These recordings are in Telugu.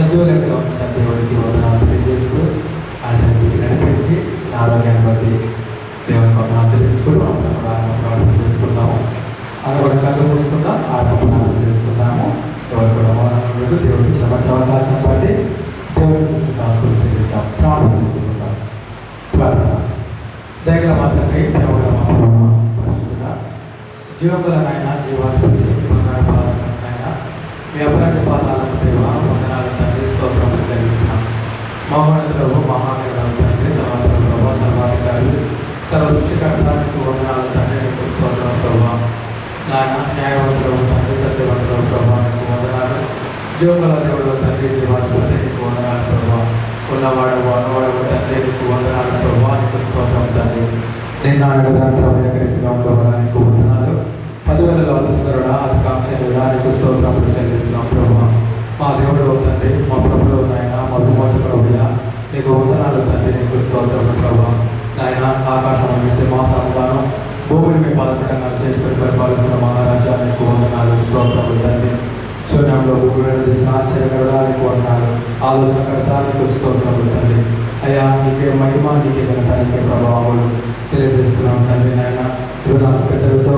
సజీవులుగా ఉంచిన దేవుడికి వందనాలు తెలియజేస్తూ ఆ సన్నిధికి నడిపించి ఆరోగ్యాన్ని బట్టి దేవుని వందనాలు తెలుసుకుంటూ ప్రార్థన చేసుకుంటాము. అది కూడా కథ చూసుకుందాం, ప్రార్థన చేసుకుంటాము. ఎవరు కూడా మౌనంగా ఉండదు. దేవుడికి ఇచ్చిన అవకాశం బట్టి దేవుడికి చెల్లిస్తాం, ప్రార్థన చేసుకుంటాం. ప్రార్థన. దయగల మాత్రమే దేవుడు పరిశుద్ధుడా, జీవముల నాయన, జీవాధిపతి నాయన, మీ అపరాధ పాదాలకు దేవ వందనాలు తండ్రి, స్తోత్రములు చెల్లిస్తున్నాం. మహోన్నతుడు, మహాగణుడు తండ్రి, సర్వోన్నత ప్రభావ, సర్వాధికారి, సర్వసృష్టికర్తానికి వందనాలు తండ్రి, నీకు స్తోత్రం ప్రభావ. నాయన న్యాయవంతుడు తండ్రి, సత్యవంతుడు ప్రభావ, నీకు వందనాలు. జీవముల దేవుడు తండ్రి, జీవాధిపతి నీకు వందనాలు ప్రభావ. ఉన్నవాడు అన్నవాడు తండ్రి, నీకు వందనాలు ప్రభావ, నీకు స్తోత్రం తండ్రి. నిన్న రీతిగా ఉండవడానికి వందనాలు. 10,000 అద్భుతరుడా, ఆకాంక్షలుడా, నీకు స్తోత్రములు చెల్లిస్తున్నాం ప్రభావ. మా దేవుడు తండ్రి, మా ప్రభుడు నాయన, మా విమోచకుడుగా నీకు వందనాలు తండ్రి, నీకు స్తోత్రములు ప్రభావ. నాయన ఆకాశం సింహాసనంగాను భూమిని మీ పాదపడంగా చేసుకుని పరిపాలించిన మహారాజా నీకు వందనాలు, స్తోత్రములు తండ్రి. శూన్యంలో భూమిని తీసిన ఆశ్చర్యకరుడా నీకు వందనాలు. ఆలోచనకర్త నీకు స్తోత్రములు తండ్రి. అయ్యా నీకే మహిమ, నీకే ఘనత, నీకే ప్రభావాలు తెలియజేస్తున్నాం తండ్రి. నాయన 24 పెద్దలతో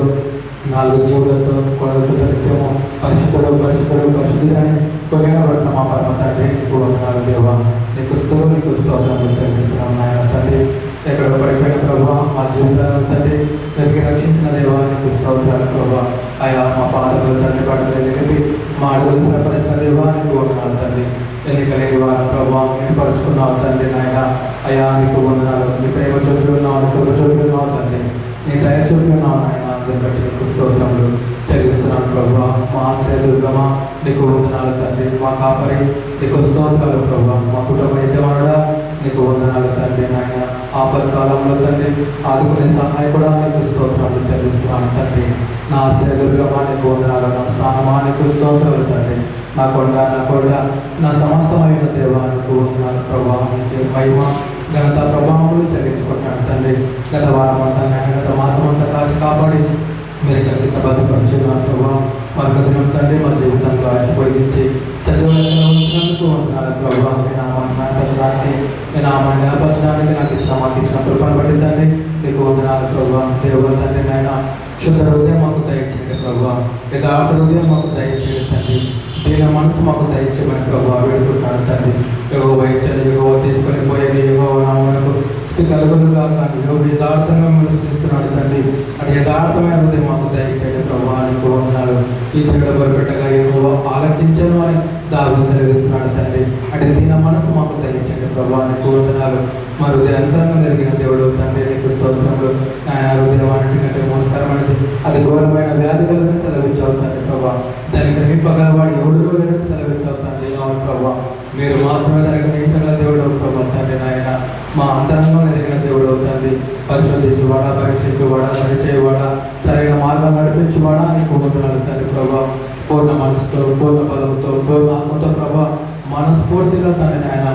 4 జీవులతో కొడుకు నిత్యము పరిశుద్ధుడు పరిశుద్ధుడు పరిశుద్ధుడని కొనియాడబడిన మా పరమ తండ్రి నీకు వందనాలు దేవా. నీకు స్తోత్రములు చెల్లిస్తున్నాం నాయన తండ్రి. ఎక్కడ పడిపోయిన ప్రభావ మా జీవితాలను తండ్రి తిరిగి రక్షించిన దేవా నీకు స్తోత్రాలు ప్రభావ. అయ్యా మా పాదములు తండ్రి పట్టుదల నిలిపి మా అడుగులు స్థిరపరిచిన దేవా నీకు వందనాలు తండ్రి. ఎన్నికలేని వారి ప్రభావం ఏర్పరచుకున్నావు తండ్రి నాయన. అయ్యా నీకు వందనాలు. నీ ప్రేమ చూపుతున్నావు, నీ కృప చూపుతున్నావు తండ్రి, నీ దయ చూపుతున్నావు నాయన. అందుని బట్టి నీకు స్తోత్రములు చెల్లిస్తున్నాను ప్రభావ. మా ఆశ్రయదుర్గమా నీకు వందనాలు తండ్రి. మా కాపరి నీకు స్తోత్రాలు ప్రభావ. మా కుటుంబ యజమానుడా నీకు వందనాలు తండ్రి నాయన. ఆపద కాలంలో తండ్రి ఆదుకునే సహాయకుడా నీకు స్తోత్రాలు చెల్లిస్తున్నాను తండ్రి. నా ఆశ్రయదుర్గమా నీకు వందనాలు. నా స్థానమా నీకు స్తోత్రాలు తండ్రి. నా కొండ నా సమస్తమైన దేవానికి వందనాలు ప్రభావ. నీకే మహిమ ఘనత ప్రభావములు చెల్లించుకుంటాను తండ్రి. గత వారం అంతా గత మాసం అంతా కాచి కాపాడి మీరు కలిగిన బతుపరిచున్నాను ప్రభావ. మరొక తండ్రి మా జీవితంలో ఆయన పొడిగించి సజీవంగా ఉంచినందుకు వందనాలు ప్రభావ. మీ నామాన్ని నాటడానికి, మీ నామాన్ని నిలపరచడానికి నాకు ఇచ్చిన కృపను బట్టి తండ్రి నీకు వందనాలు ప్రభావ. దేవుడు తండ్రి నాయన శుద్ధ హృదయం మాకు దయచేయండి ప్రభావ. యథార్థ హృదయం మాకు దయచేయండి తండ్రి. దీని మనసు మాకు దయచేయమని ప్రభావ వేడుకుంటున్నాను తండ్రి. యెహోవా ఇచ్చని యెహోవా తీసుకొని పోయేది యెహోవా నామమునకు స్తుతి కలుగునుగా కానీ యెహోవా యథార్థంగా మిమ్మల్ని స్తుతిస్తున్నాడు తండ్రి. అది యథార్థమైన హృదయం మాకు దయచేయండి ప్రభావ. నీకు వందనాలు. ఈ దేవుడు బలిపెట్టగా యెహోవా ఆలకించను అని దావీదు సెలవిస్తున్నాడు తండ్రి. అంటే దీని మనసు మాకు దయచేయండి ప్రభావ. నీకు వందనాలు. మా హృదయాంతరంగా జరిగిన దేవుడు తండ్రి నీకు స్తోత్రములు. ఆయన హృదయం అన్నిటికంటే మోసకరమైనది, అది ఘోరమైన వ్యాధి కలిగిన సెలవించావు తండ్రి ప్రభావ. దాన్ని గ్రహింపగలవాడు ఎవడు లేదని సెలవించావు తండ్రి. అవును ప్రభావ, మీరు మాత్రమే దానికి గ్రహించగల దేవుడు ప్రభావ తండ్రి నాయన. మా అంతరంగంలో ఎదిగిన దేవుడు తండ్రి. పరిశోధించువాడా, పరీక్షించువాడా, సరిచేయవాడా, సరైన మార్గం నడిపించువాడా నీకు వందనాలు తండ్రి ప్రభావ. పూర్ణ మనసుతో, పూర్ణ బలంతో, పూర్ణ ఆత్మతో ప్రభావ మనస్ఫూర్తిగా తండ్రి నాయన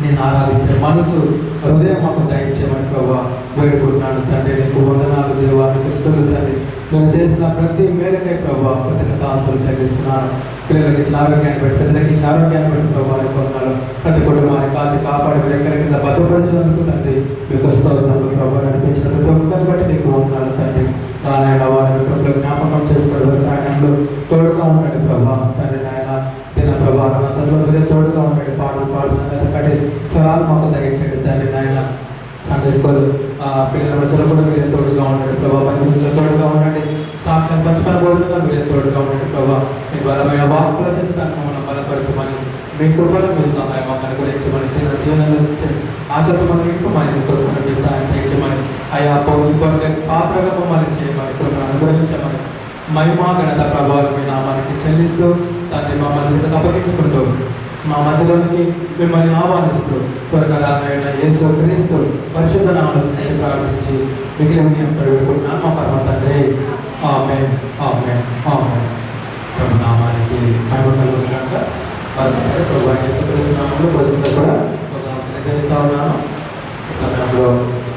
నేను ఆరాధించే మనసు హృదయం మాకు దయచేయమని ప్రభావ వేడుకుంటున్నాను తండ్రి. నీకు వందనాలు దేవాన్ని కృతులు తండ్రి. నేను చేసిన ప్రతి మేరకై ప్రభావ కృతజ్ఞతాస్తులు చెల్లిస్తున్నాను. పిల్లలకి ఇచ్చిన ఆరోగ్యాన్ని పెట్టి, పెద్దలకి ఇచ్చిన ఆరోగ్యాన్ని పెట్టి ప్రభావ కొన్నాను. ప్రతి కుటుంబాన్ని కాచి కాపాడి ఎక్కడ కింద భద్రపరిచినందుకు తండ్రి మీకు స్తోత్రాలు ప్రభావ. నడిపించిన ప్రతి ఒక్కరిని బట్టి నీకు వందనాలు తండ్రి. నాయన వారి ప్రభుత్వ జ్ఞాపకం చేసుకోవడం ప్రయాణంలో తోడుగా ఉండండి ప్రభావ తండ్రి నాయన. దిన ప్రభావం అంతలో తోడుగా ఉండండి. పాటలు పాడుతున్న చక్కటి స్వరాలు మాకు దయచేయండి తండ్రి నాయన. సండే స్కూల్ పిల్లల మధ్యలో కూడా మీరు తోడుగా ఉండండి ప్రభావ. పరిస్థితుల్లో తోడుగా ఉండండి. సాక్ష్యం పంచుకొని కూడా మీరు తోడుగా ఉండండి ప్రభావ. మీ బలమైన వాక్కుల చేత మనం బలపరచమని, మీ కృపలో మీరు సహాయం మాకు అనుగ్రహించమని, జీవనంలో ఆచరణ మనం ఇంకో మన కృపను మీరు సహాయం చేయించమని, ఆయా పౌరుల పాత్రగా మమ్మల్ని చేయమని, కృపను అనుగ్రహించమని, మహిమా ఘనత ప్రభావాలు మీ నామానికి చెల్లిస్తూ తండ్రి మమ్మల్ని అప్పగించుకుంటూ మా మధ్యలోనికి మిమ్మల్ని ఆహ్వానిస్తూ స్వర్గరామైన యేసు క్రీస్తు పరిశుద్ధ నామములో ప్రార్థించి మిగిలిన వేడుకుంటున్నాను మా పరమ తండ్రి. ఆమేన్, ఆమేన్, ఆమేన్. ప్రభు నామానికి మహిమ కలుగుగాక. మరొకసారి ప్రభు యేసు క్రీస్తు నామములో భోజనంలో కూడా తెలియజేస్తా ఉన్నాను. ఈ సమయంలో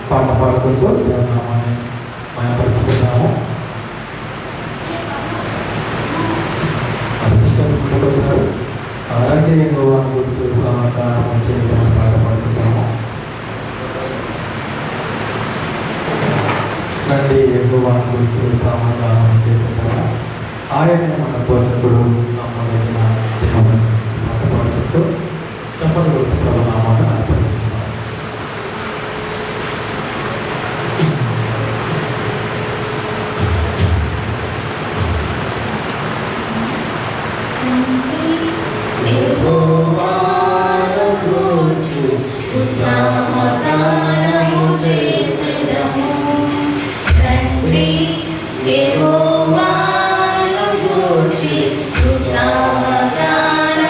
పాట పాడుకుంటూ దేవుని నామాన్ని మహిమపరుచుకున్నాము. అలాగే రండి యెహోవాను గురించి సమాధానం చేయడం పాటపడుతున్నాము. రండి యెహోవాను గురించి సమాధానం చేసేసారా ఆయన మన పోషకుడు నమ్మదగిన దేవుడు పాటపడుతూ చెప్పలు ప్రభునామాన్ని అర్పిస్తున్నాం. యెహోవాను గూర్చి ఉత్సాహగానము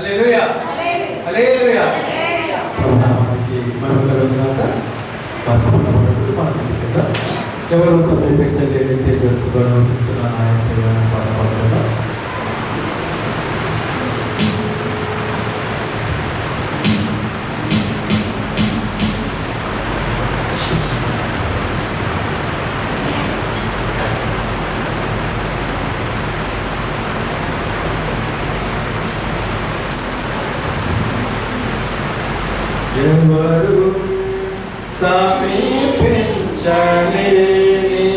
హల్లెలూయా హల్లెలూయా. మనకి మనం కలుగుతాక ఎవరు సమీపించలేని తెలుసుకోవడం ఆయన చేయాలని పాడపడుతుందా. ఎవరు సమీపించలేని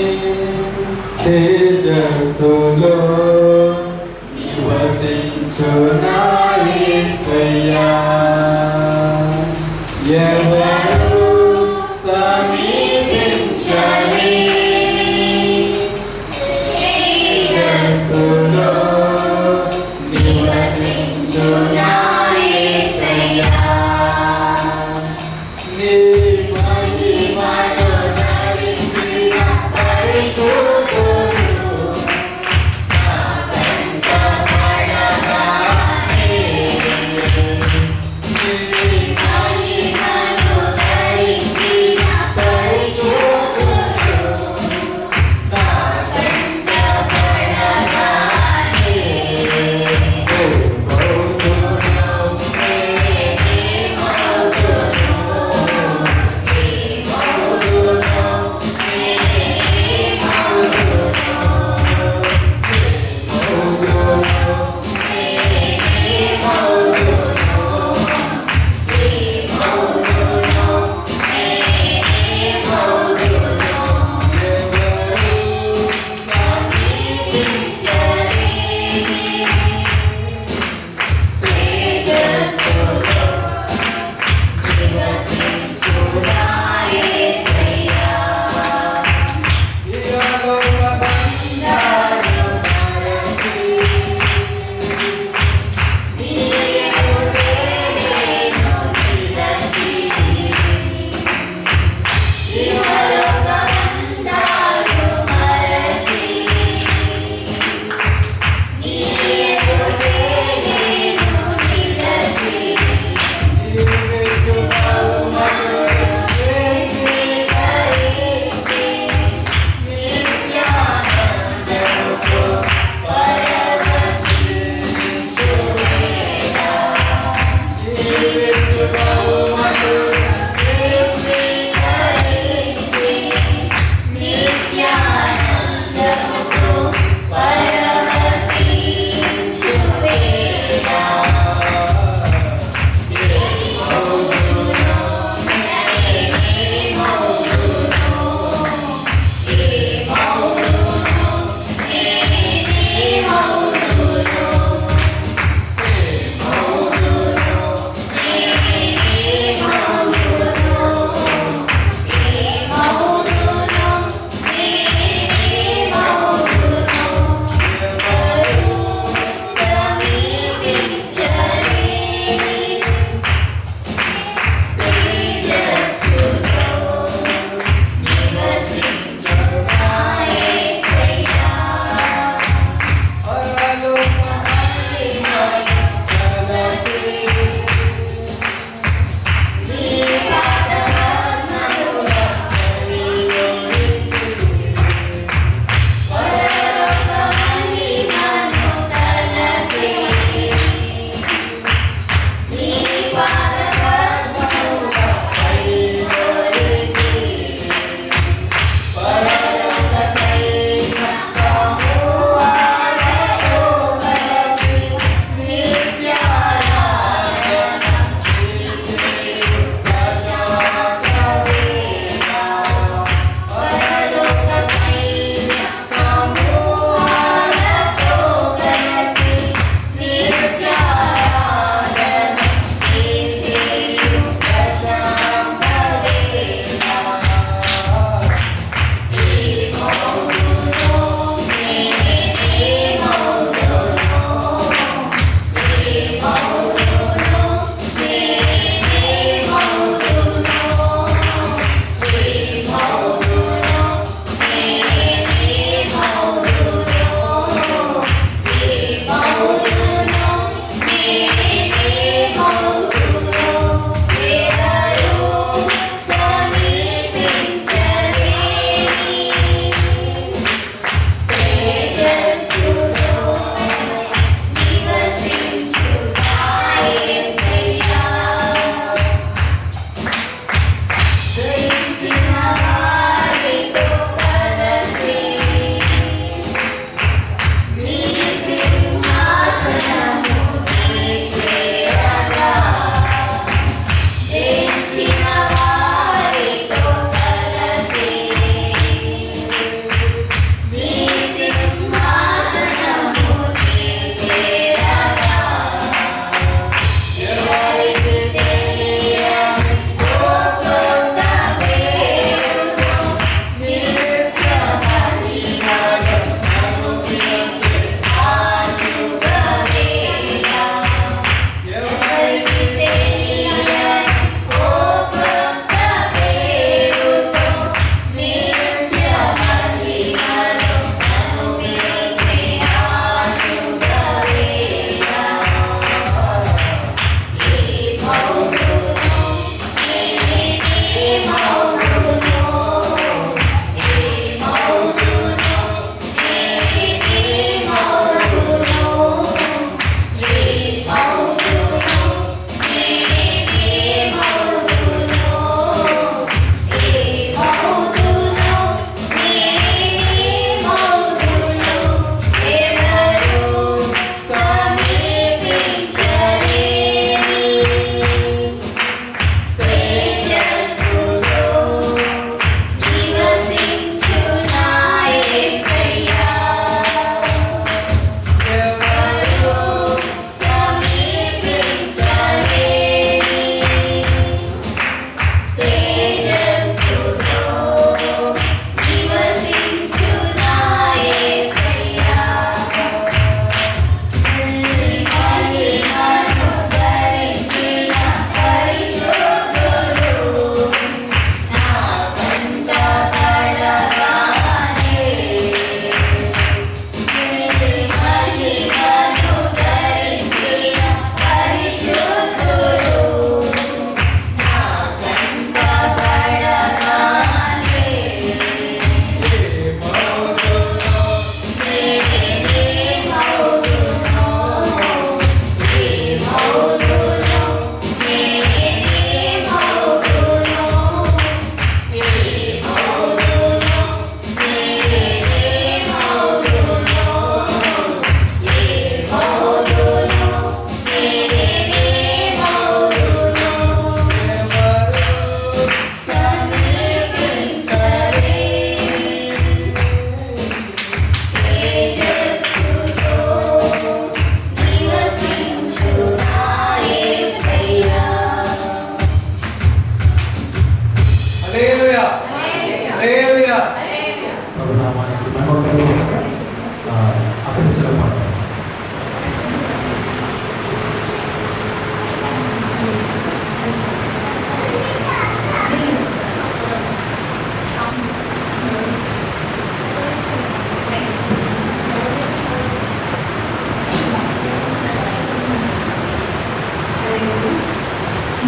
తేజస్సులో నివసించు నా యేసయ్యా. ఎవరు సమీపించలేని తేజస్సులో నివసించు నా యేసయ్యా. పరిశుద్ధుడు నా వెంట పడగా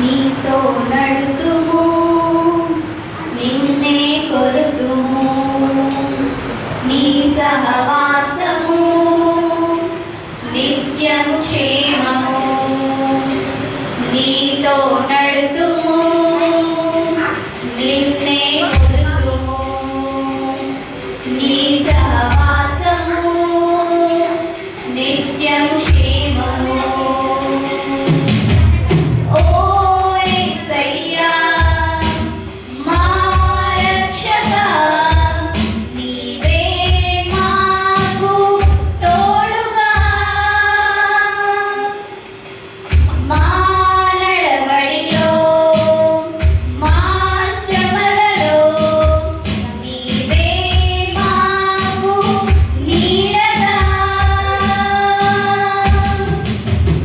నీతో నడుతుము, నిన్నే కొలుతుము, నీ సహవాసము నిత్యము క్షేమము. నీతో నడుతుము, నిన్నే కొలుతుము, నీ సహవాసము నిత్యము క్షేమము. ఓ యేసయ్యా మా రక్షకా, నీవే మాకు తోడుగా, మా నడవడిలో మా శ్రమలలో నీవే మాకు నీడగా.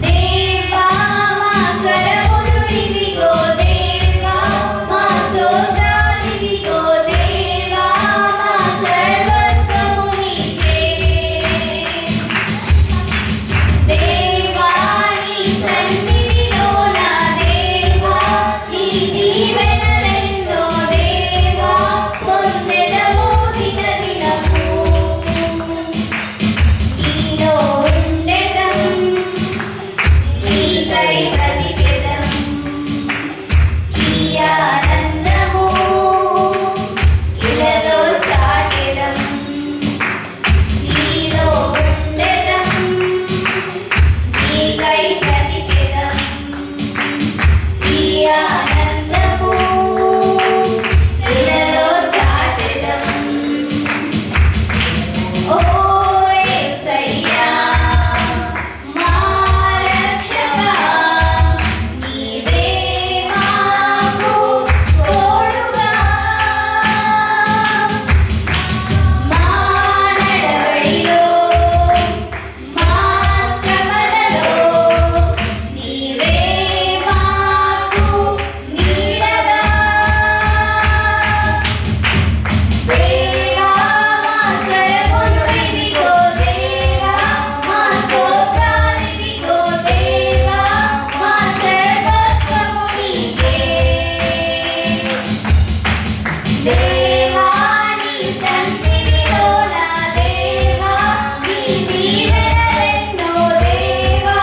దేవా మా స్వరములు ఇవిగో, దేవా మా స్తోత్రాలివిగో, దేవా మా సర్వస్వము నీకే. దేవా నీ సన్నిధిలో నా దేవా, నీ దీవెనలెన్నో దేవా పొందెదము దినదినము. నీలో ఉండెదం, నీకై బ్రతికెదం, నీ ఆనందము ఇలలో చాటెదం. నీలో ఉండెదం, నీకై బ్రతికెదం, నీ ఆనందము ఇలలో చాటెదం. ఓ యేసయ్యా మా రక్షకా, నీవే మాకు తోడుగా, మా నడవడిలో మా శ్రమలలో నీవే మాకు నీడగా. దేవా మా స్వరములు ఇవిగో, దేవా మా స్తోత్రాలివిగో, దేవా మా సర్వస్వము నీకే. దేవా నీ సన్నిధిలో నా దేవా, నీ దీవెనలెన్నో దేవా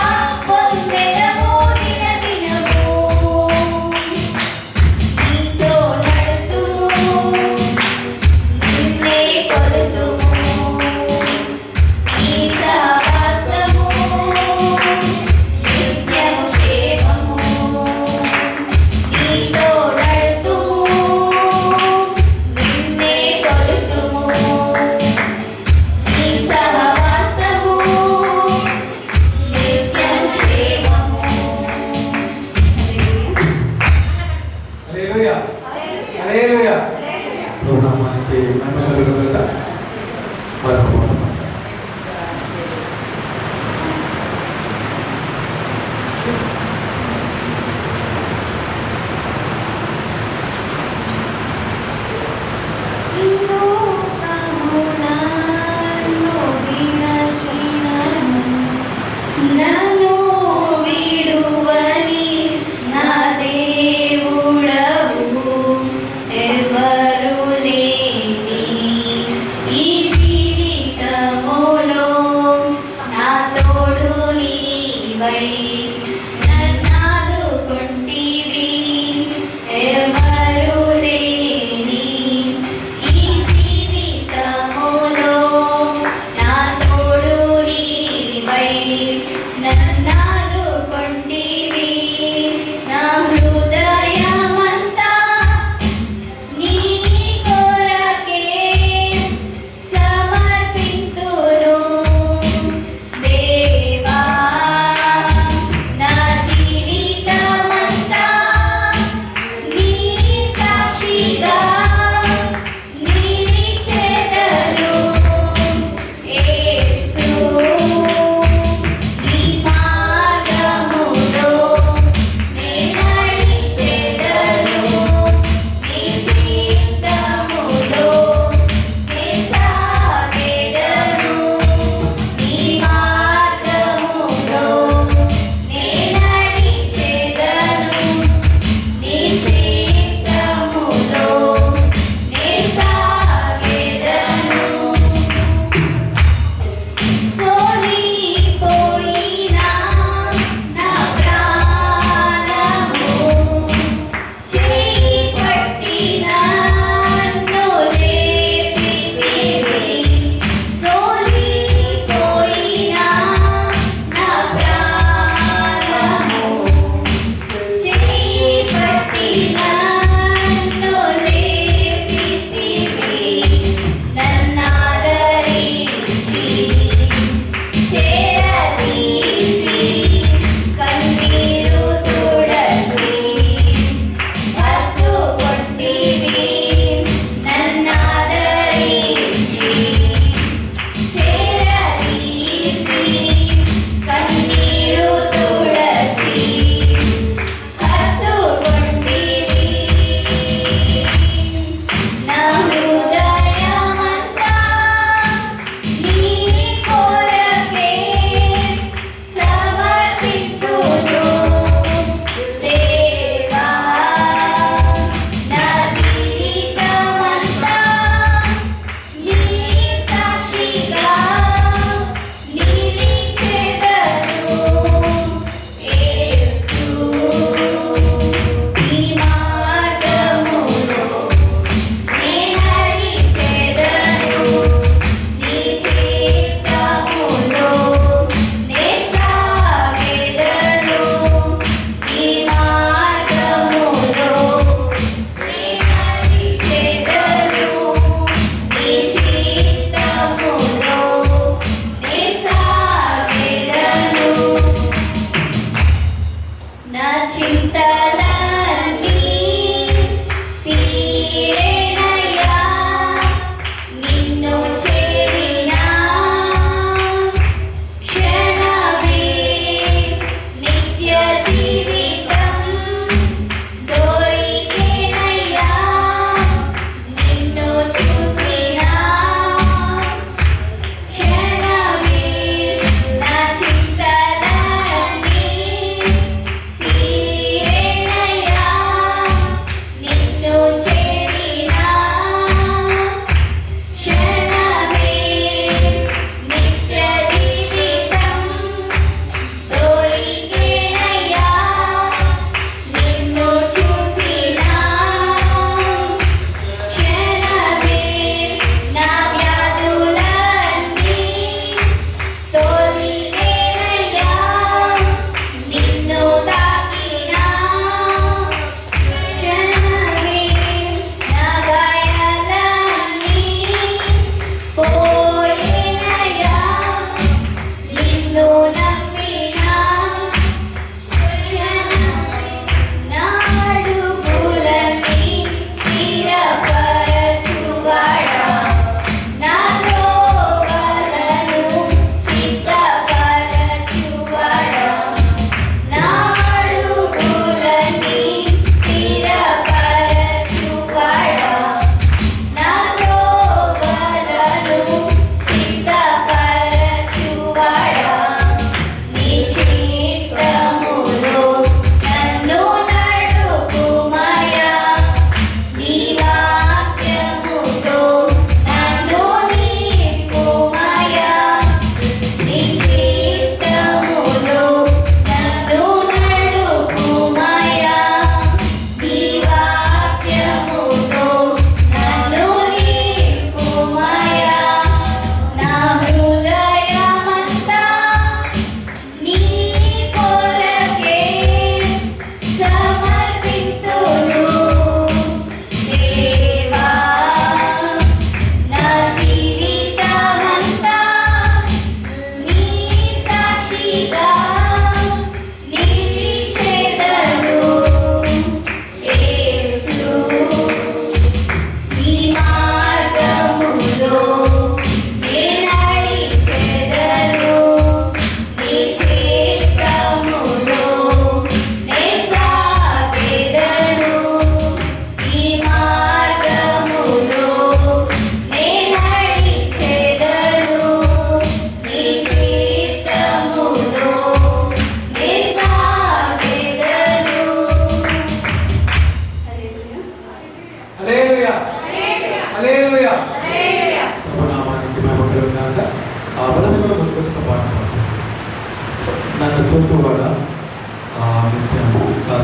పొందెదము దినదినము. నీతో నడుతుము, నిన్నే కొలుతుము, నీ సహవాసము నిత్యము క్షేమము. నీతో నడుతుము, నిన్నే కొలుతుము, నీ సహవాసము నిత్యము క్షేమము. హల్లెలూయా హల్లెలూయా. ప్రభునామానికి మహిమ కలుగును గాక. మరొక మాట. ఈ లోకమున నన్ను విడచినను, నన్ను విడువని నా దేవుడవు ఎవరు లేని ఈ జీవితములో నా తోడు నీవై నన్నాదుకుంటివి. ఎవరు లేని ఈ జీవితములో నా తోడు నీవై నన్నాదుకుంటివి. నా హృదయమంతా నీ కొరకే సమర్పింతును. దేవా నా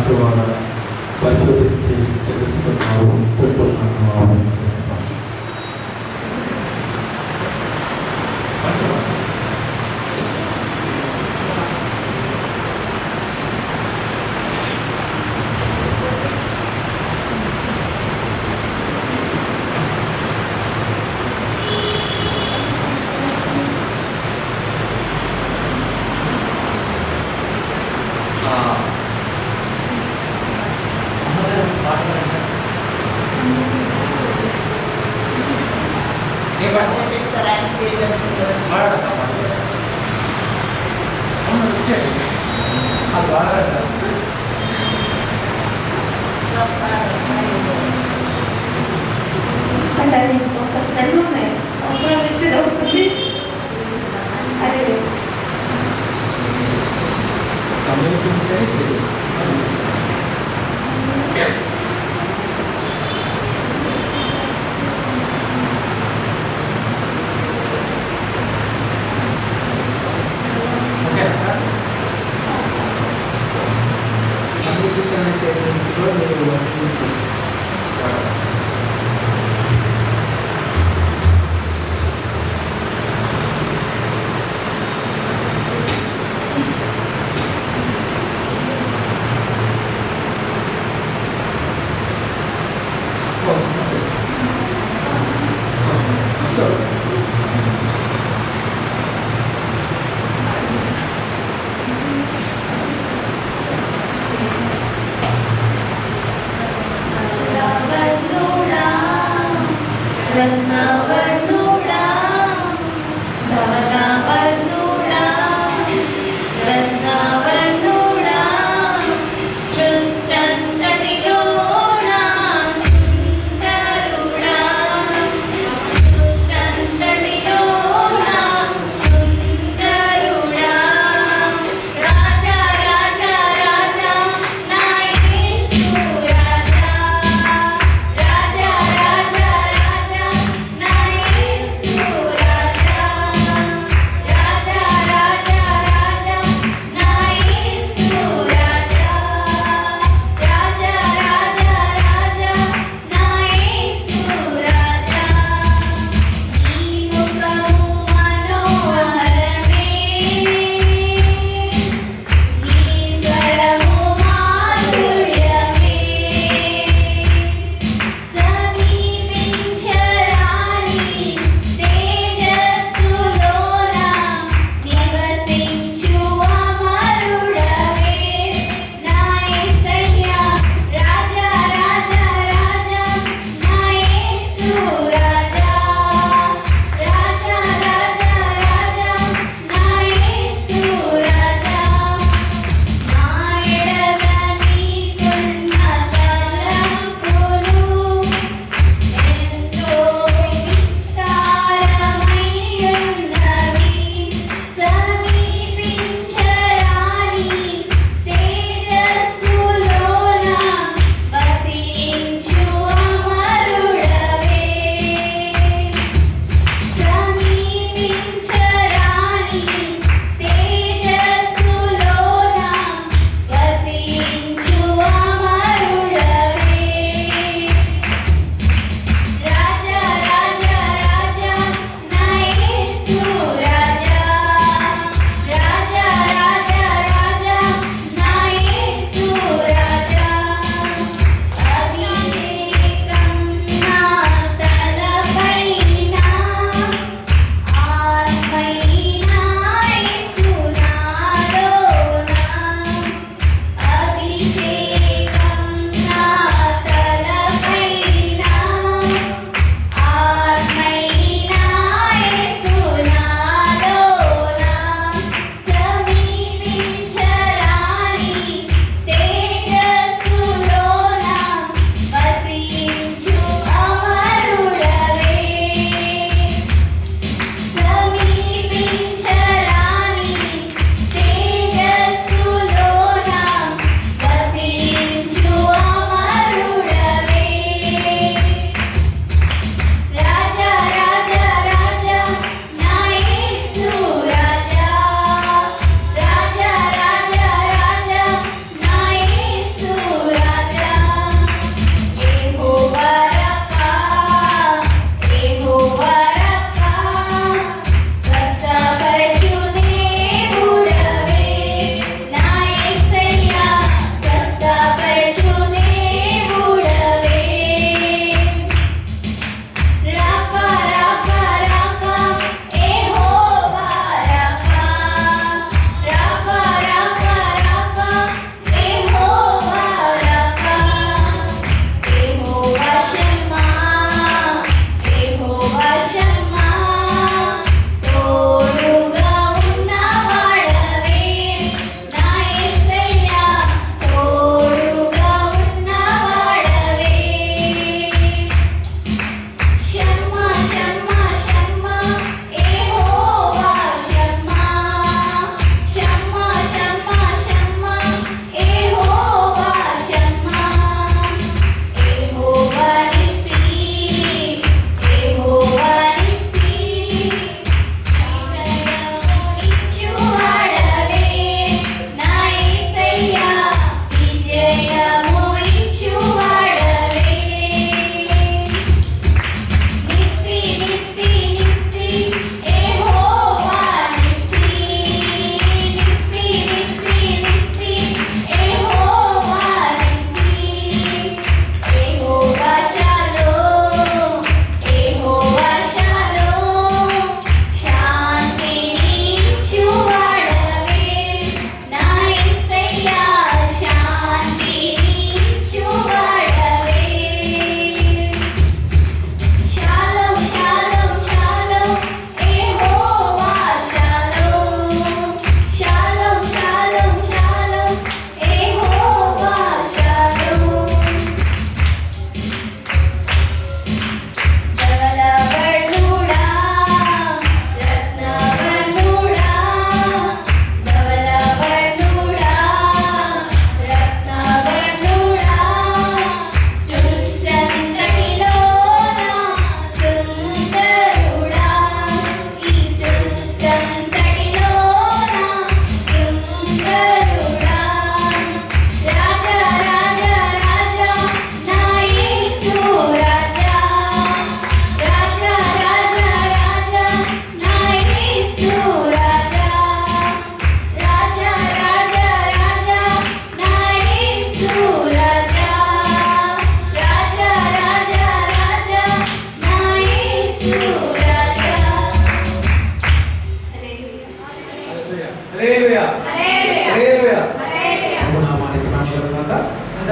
మంచి వాళ్ళ పరిశోధించి తెలుసుకున్నావు చెప్పుకున్నావు.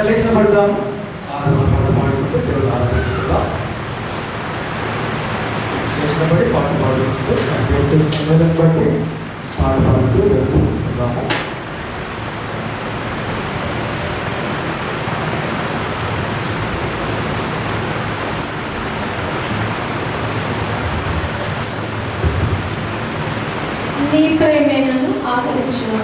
లేచిన పడదాం పాట పాడుకుంటూ దేవుడు ఆరాధిస్తున్నాం. లేచిన పడి పాట పాడుకుంటూ దేవుడు చేసిన మేలను బట్టి పాట పాడుతూ వెళ్తున్నాము. నీ ప్రేమేనను ఆదరించిన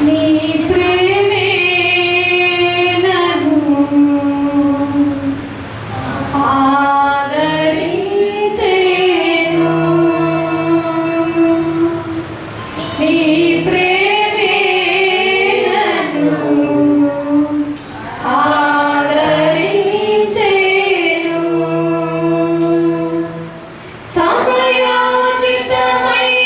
నీ ప్రేమే నన్ను ఆదరించెను. నీ ప్రేమే నన్ను ఆదరించెను. సమయోచితమైన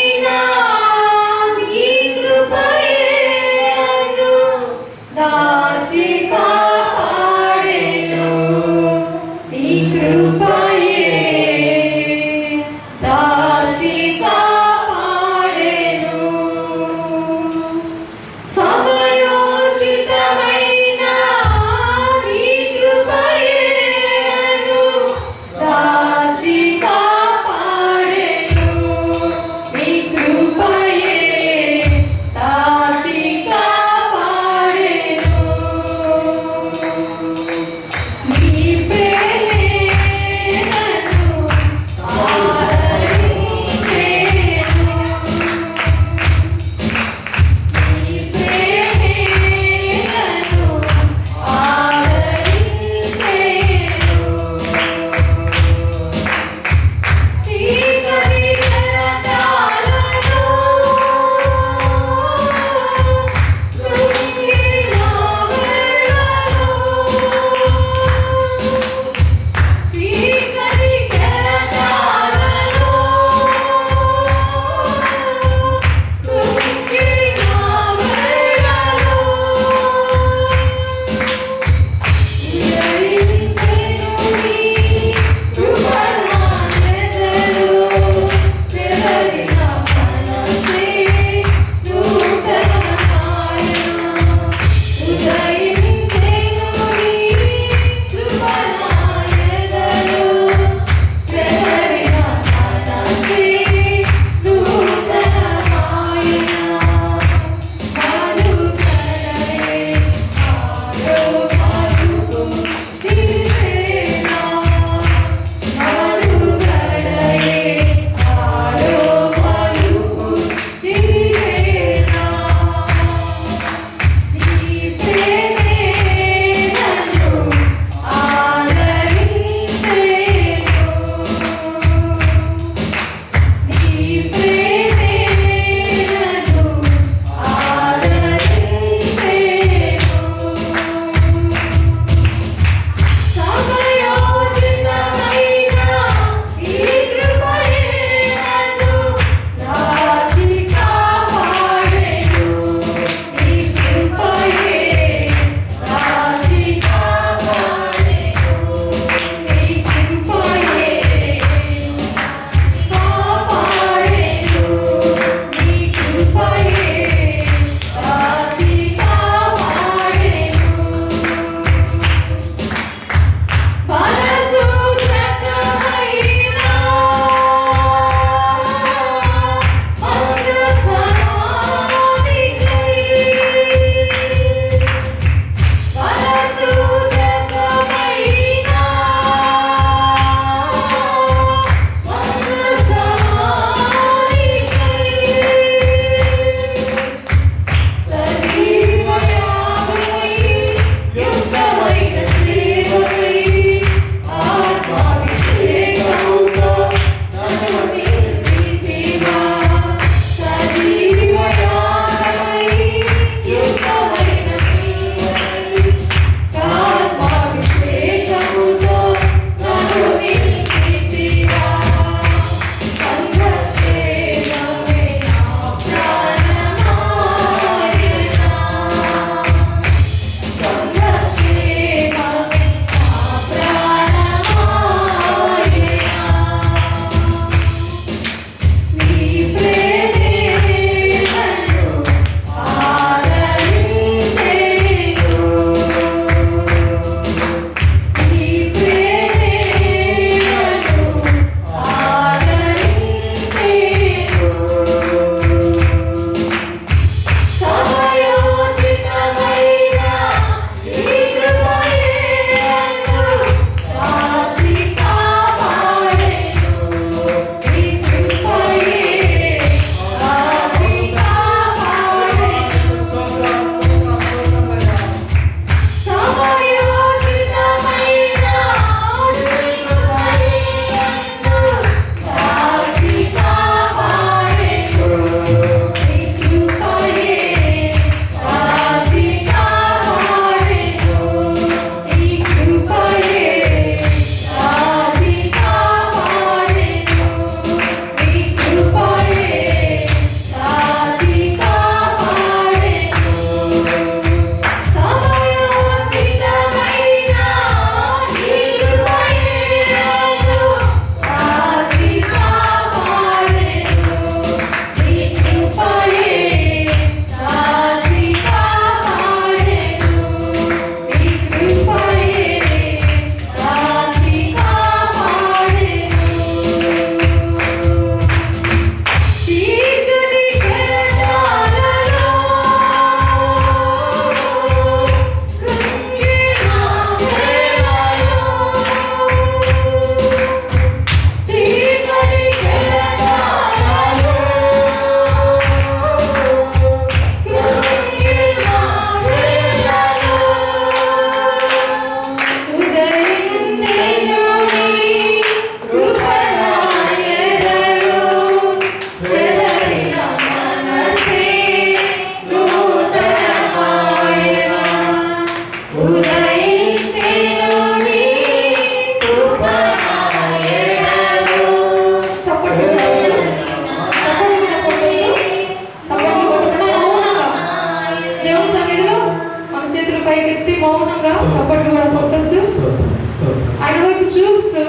చప్పట్లు కూడా కొట్టద్దు. స్తోత్రం, స్తోత్రం. ఆయన వైపు చూస్తూ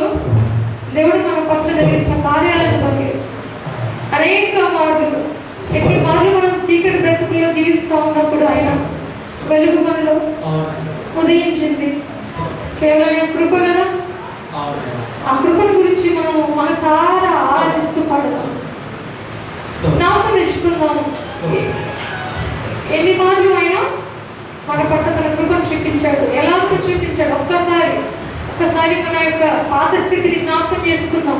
దేవుడు మన పట్ల జరిగిన కార్యాలను బట్టి అనేక మార్పులు, ఎన్ని మార్లు మనం చీకటి బ్రతుకుల్లో జీవిస్తూ ఉన్నప్పుడు ఆయన వెలుగు మనలో ఉదయించింది. కేవలం ఆయన కృప కదా. ఆ కృపను గురించి మనం మనసారా ఆరాధిస్తూ పడదాం, జ్ఞాపకం తెచ్చుకుందాము. ఎన్ని మార్లు ఆయన మన పట్ల తన కృపను చూపించాడు, ఎలా చూపించాడు. ఒక్కసారి మన యొక్క పాత స్థితిని జ్ఞాపకం చేసుకుందాం.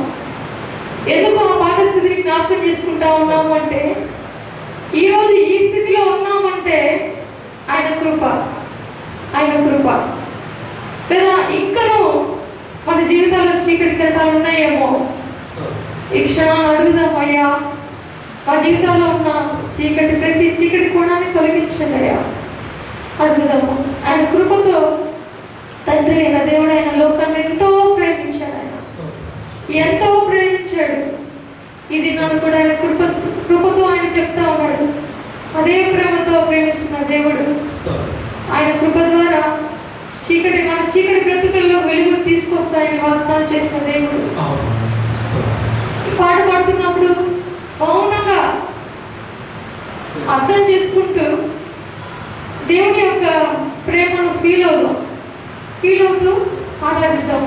ఎందుకు ఆ పాత స్థితిని జ్ఞాపకం చేసుకుంటా ఉన్నాము అంటే, ఈరోజు ఈ స్థితిలో ఉన్నామంటే ఆయన కృప. లేదా ఇంకనూ మన జీవితాల్లో చీకటి కిరటాలు ఉన్నాయేమో, ఈ క్షణాన్ని అడుగుదాం. అయ్యా, మా జీవితాల్లో ఉన్న ప్రతి చీకటి కోణాన్ని తొలగించండి అయ్యా, అడుగుదాము. ఆయన కృపతో తండ్రి అయిన దేవుడు ఆయన లోకాన్ని ఎంతో ప్రేమించాడు. ఎంతో ప్రేమించాడు. ఇది నన్ను కూడా ఆయన కృపతో ఆయన చెప్తా ఉన్నాడు. అదే ప్రేమతో ప్రేమిస్తున్న దేవుడు ఆయన కృప ద్వారా మన చీకటి బ్రతుకుల్లో వెలుగు తీసుకొస్తాయని వాగ్దానం చేసిన దేవుడు. ఈ పాట పాడుతున్నప్పుడు మౌనంగా అర్థం చేసుకుంటూ దేవుని యొక్క ప్రేమను ఫీల్ అవుతూ ఆరాధిద్దాం.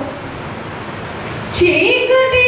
చీకటి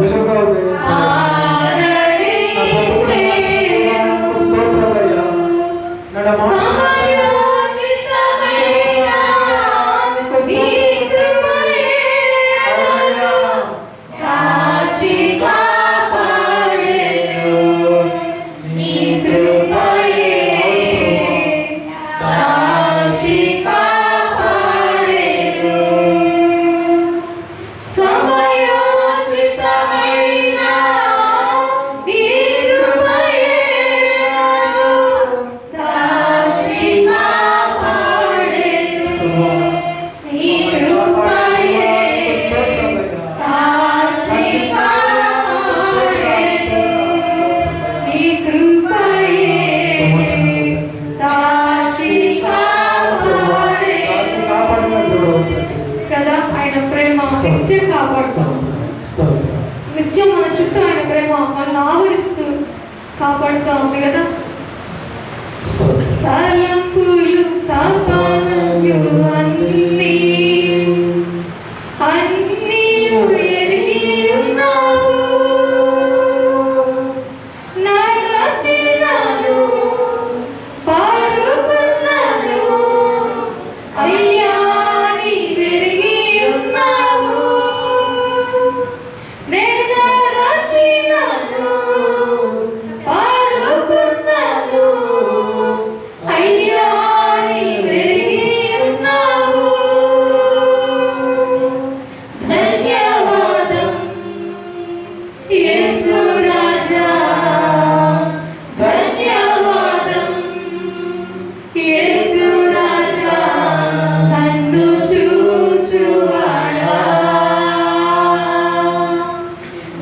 వెలుగుగా నిత్యం కాపాడుతాం. నిత్యం మన చుట్టూ ఆయన ప్రేమ మనల్ని ఆవరిస్తూ కాపాడుతూ ఉంది కదా. తలంపులు తపనలు అన్నీ ఎరిగి ఉన్నావు. నడచినాను పాడుకున్నాను అయ్యా నీ వెరిగి ఉన్నావు. నేను నడచినాను పాడుకున్నాను అయ్యా నీ వెరిగి ఉన్నావు. ధన్యవాదం యేసు రాజా, ధన్యవాదం యేసు రాజా. నన్ను చూచువాడా,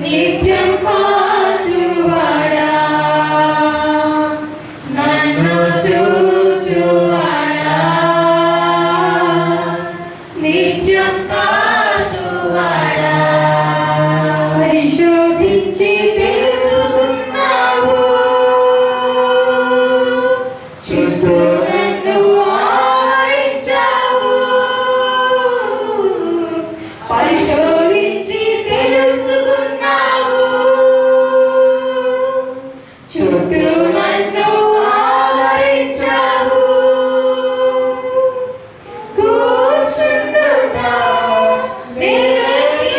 నిత్యం కాచువాడా, నన్ను చూచువాడా, నిత్యం కాచువాడా. పరిశోధించి తెలుసుకున్నావు, చుట్టూ నన్ను ఆవరించావు. పరిశోధించి తెలుసుకున్నావు, చుట్టూ నన్ను ఆవరించావు. కూర్చుండుట నిలచి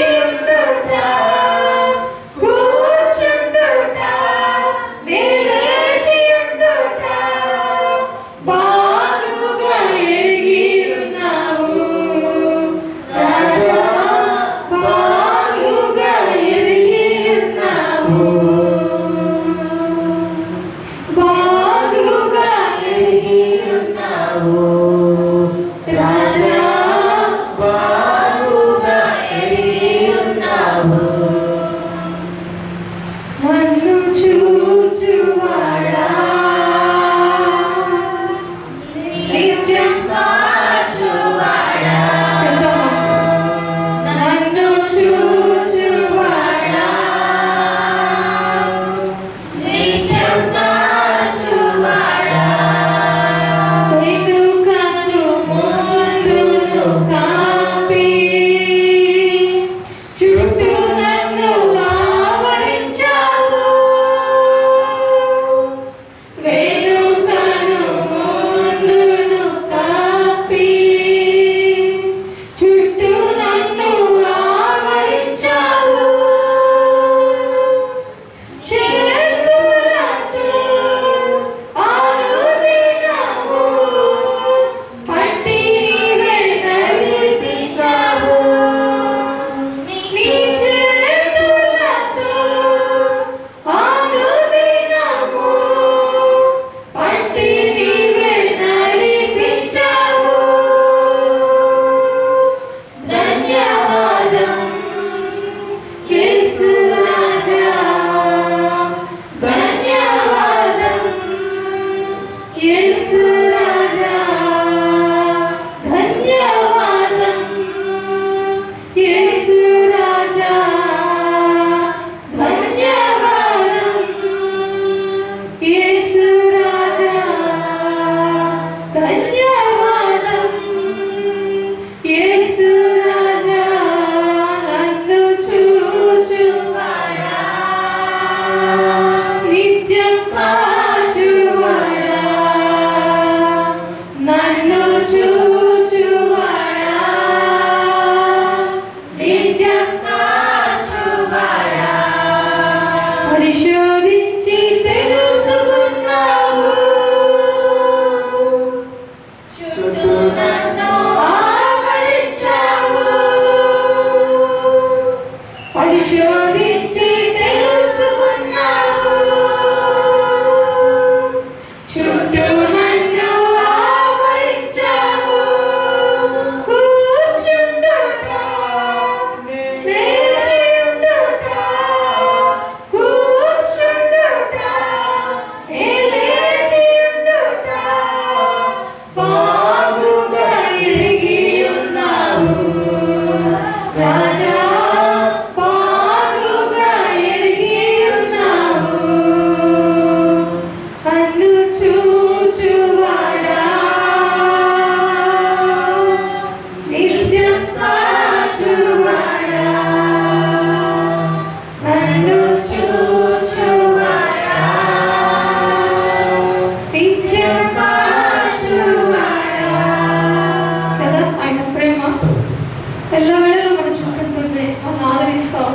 ఎల్లవేళలో మన చుట్టూ మనం ఆదరిస్తాం.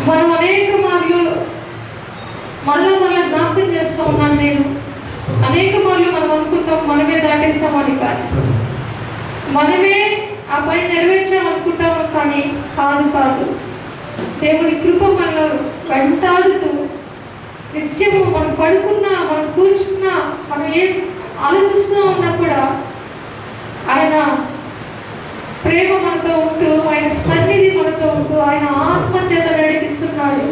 మనం అనేక మార్లు మరలా జ్ఞాపకం చేస్తా ఉన్నాను. నేను అనేక మార్లు మనం అనుకుంటాం మనమే దాటేస్తామని, కానీ మనమే ఆ పని నెరవేర్చామనుకుంటాము, కానీ కాదు. దేవుడి కృప మనలో వెంటాడుతూ నిత్యము మనం పడుకున్నా, మనం కూర్చున్నా, మనం ఏం ఆలోచిస్తూ ఉన్నా కూడా ఆయన ప్రేమ మనతో ఉంటూ, ఆయన సన్నిధి మనతో ఉంటూ, ఆయన ఆత్మ చేత నడిపిస్తున్నాడు.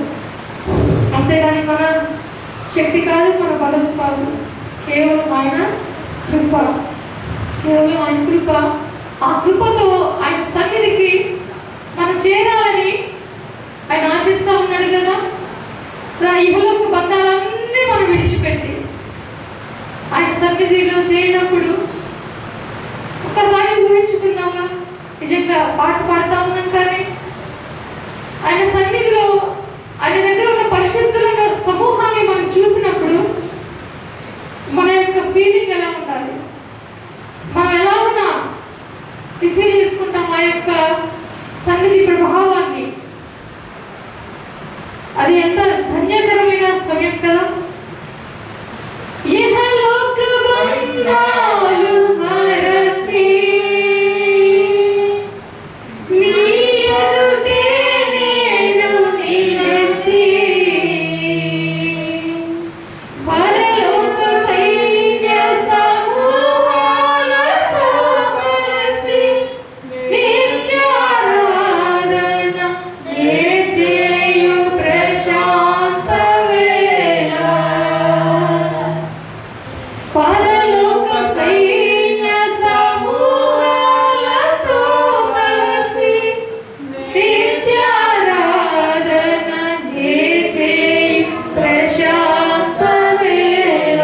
అంతేగాని మన శక్తి కాదు, మన బలం కాదు, కేవలం ఆయన కృప. కేవలం ఆయన కృప. ఆ కృపతో ఆయన సన్నిధికి మనం చేరాలని ఆయన ఆశిస్తూ ఉన్నాడు కదా. ఇహలోక బంధాలన్నీ మనం విడిచిపెట్టి ఆయన సన్నిధిలో చేరినప్పుడు ఒక్కసారి ఊహించుకుందామా, నిజంగా పాట పాడుతూ ఉన్నాం, కానీ ఆయన సన్నిధిలో ఆయన దగ్గర ఉన్న పరిశుద్ధుల సమూహాన్ని మనం చూసినప్పుడు మన యొక్క ఫీలింగ్ ఎలా ఉండాలి? మనం ఎలా ఉన్నా రిసీవ్ చేసుకుంటాం ఆ యొక్క సన్నిధి ప్రభావాన్ని. అది ఎంత ధన్యకరమైన సమయం కదా. ఇహలోక బంధాలు మరచి నీ ఎదుటే నేను నిలిచి పరలోక సైన్య సమూహాలతో కలిసి నిత్యారాధన చేయు ప్రశాంత వేళ. పరలోక సైన్య సమూహాలతో కలిసి నిత్యారాధన చేయు ప్రశాంత వేళ.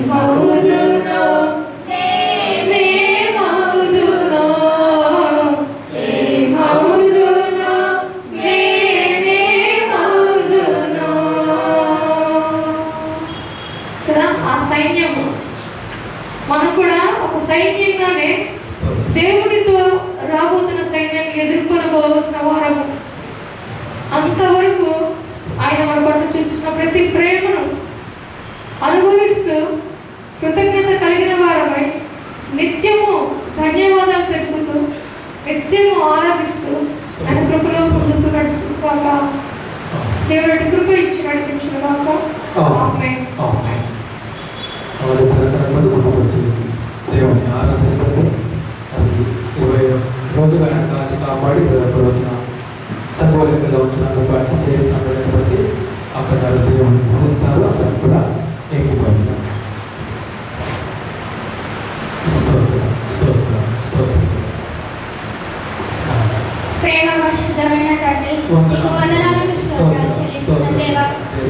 మౌదునో నేనే మౌదునో, మౌదునో నేనే మౌదునో కదా. ఆ సైన్యము మనం కూడా ఒక సైన్యంగానే దేవుడితో రాబోతున్న సైన్యాన్ని ఎదుర్కొనబోవలసిన వారము. అంతవరకు ఆయన మన పట్ల చూపించిన ప్రతి ప్రేమను అనుభవిస్తూ కృతజ్ఞత కలిగిన వారమై నిత్యము ధన్యవాదాలు తెలుపుతూ నిత్యము ఆరాధిస్తూ ఆయన కృపలో ముందుకు నడుచుకోక దేవుడి కృప ఇచ్చి నడిపించిన కాక. ఆమేన్. దేవుని ఆరాధిస్తుంది. అది 20 రోజులు ఆయన కాచి కాపాడి వచ్చిన సర్వోలికలో వచ్చినందుకు ఆయన చేసినటువంటి బట్టి అక్కడ దేవుని పూజిస్తారు. అక్కడ కూడా ఏకీభవిస్తారు. ప్రేమ పరిశుద్ధమైన తండ్రి, నీకు వందనాలు, నీకు స్తోత్రాలు చెల్లిస్తున్న దేవా.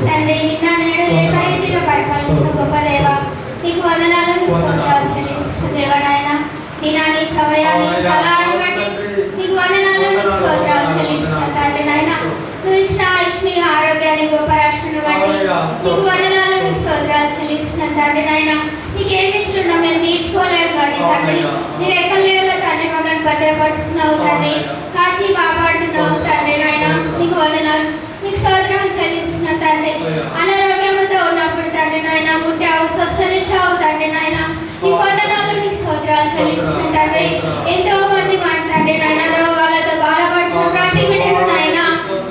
తండ్రి, నిన్న నేడు ఏకరీతిగా పరిపాలిస్తున్న గొప్ప దేవా, నీకు వందనాలు, నీకు స్తోత్రాలు చెల్లిస్తున్న దేవా. నాయన నీ సమయాన్ని స్థలాన్ని బట్టి నీకు వందనాలు, నీకు స్తోత్రాలు చెల్లిస్తున్న తండ్రి. నాయన నువ్వు ఇచ్చిన ఆయుష్ని, ఆరోగ్యాన్ని, గొప్ప రక్షణను బట్టి నీకు వందనాలు, నీకు స్తోత్రాలు చెల్లిస్తున్న తండ్రి. నాయన నీకేమి ఇచ్చినా మేము తీర్చుకోలేము, కానీ తండ్రి నీ రెక్కలేవుగా తండ్రి మమ్మల్ని భద్రపరుస్తున్నావు తండ్రి, కాచి కాపాడుతున్నావు తండ్రి. నాయన నీకు వందనాలు, నీకు స్తోత్రాలు చెల్లిస్తున్న తండ్రి. అనారోగ్యంతో ఉన్నప్పుడు తండ్రి నాయన ముట్టావు, స్వస్థనిచ్చావు తండ్రి. నాయన నీకు వందనాలు, నీకు స్తోత్రాలు చెల్లిస్తున్న తండ్రి. ఎంతో మంది మన తండ్రి నాయన రోగాలతో బాధపడుతున్న ప్రతి బిడ్డను నాయన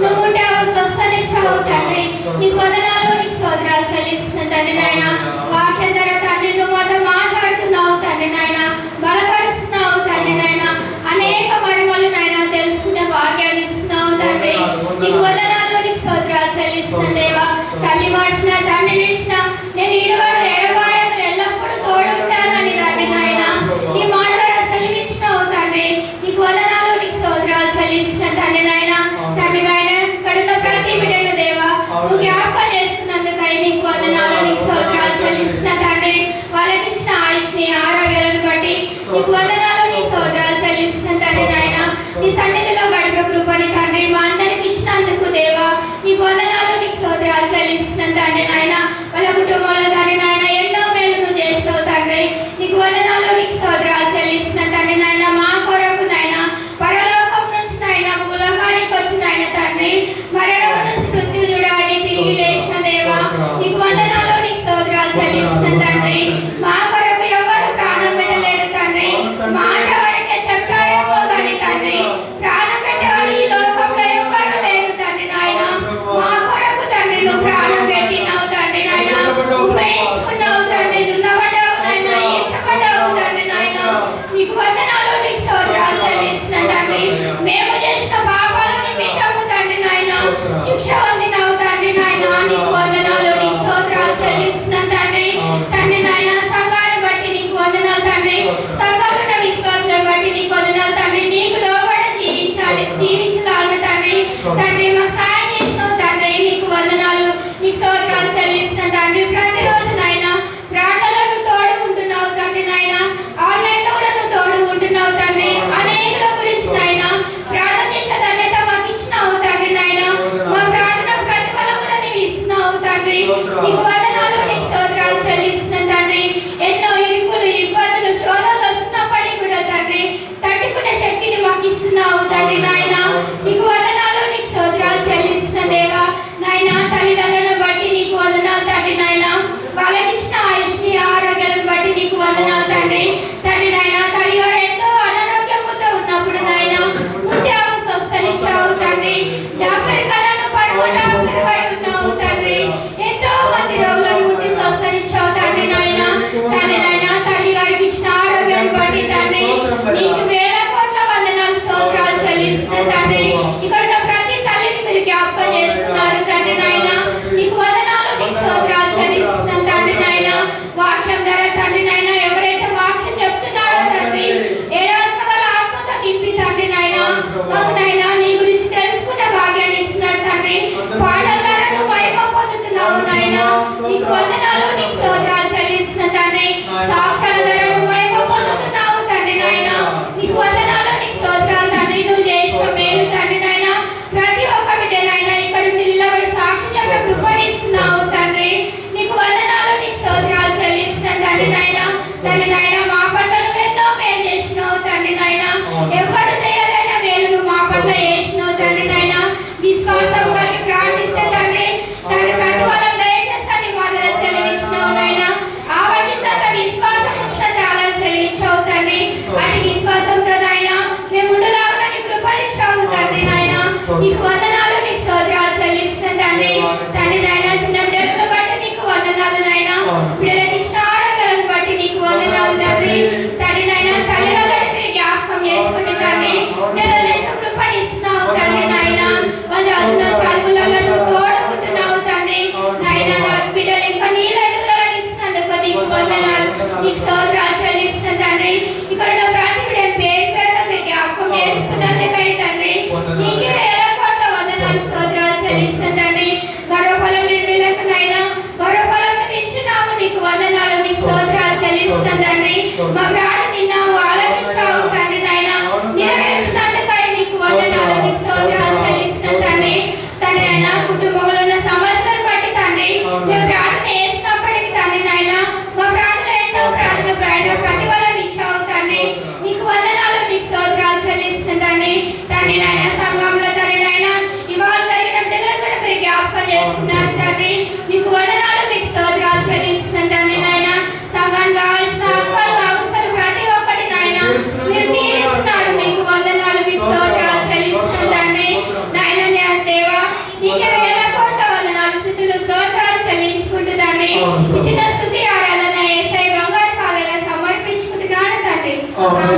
నువ్వు ముట్టావు, స్వస్థనిచ్చావు తండ్రి. నీకు వందనాలు, నీకు స్తోత్రాలు చెల్లిస్తున్న తండ్రి. నాయన వాక్యం ద్వారా తండ్రి నువ్వు మాతో మాట్లాడుతున్నావు తండ్రి. నాయన బలపరుస్తున్నావు తండ్రి. నాయన అనేక మర్మాలు నాయన తెలుసుకునే భాగ్యాన్ని ఇస్తున్నావు తండ్రి. నీకు వందనాలు, నీకు స్తోత్రాలు చెల్లిస్తున్న దేవా. తల్లి మార్చిన, తండ్రి నిలిచిన, నేను ఈడవాడు ఎడబాయను, ఎల్లప్పుడూ తోడుంటానని తండ్రి. నాయన నీ మాట ద్వారా సెలవిచ్చినావు తండ్రి. నీకు వందనాలు, నీకు స్తోత్రాలు చెల్లిస్తున్న తండ్రి. నాయన తండ్రి నాయన ఇక్కడున్న ప్రతి బిడ్డను దేవా నువ్వు జ్ఞాపకం చేసుకున్నందుకై నీకు వందనాలు, నీకు స్తోత్రాలు చెల్లిస్తున్న తండ్రి. వాళ్ళకి ఇచ్చిన ఆయుష్ని, ఆరోగ్యాలను బట్టి నీకు వందనాలు, నీ స్తోత్రాలు చెల్లిస్తున్న తండ్రి. నాయన నీ సన్నిధిలో గడిపే కృపని తండ్రి మా అందరికి ఇచ్చినందుకు దేవా నీకు వందనాలు, నీకు స్తోత్రాలు చెల్లిస్తున్న తండ్రి. నాయన వాళ్ళ కుటుంబంలో తండ్రి నాయన ఎన్నో మేలు నువ్వు చేసినావు తండ్రి. నీకు వందనాలు, నీకు స్తోత్రాలు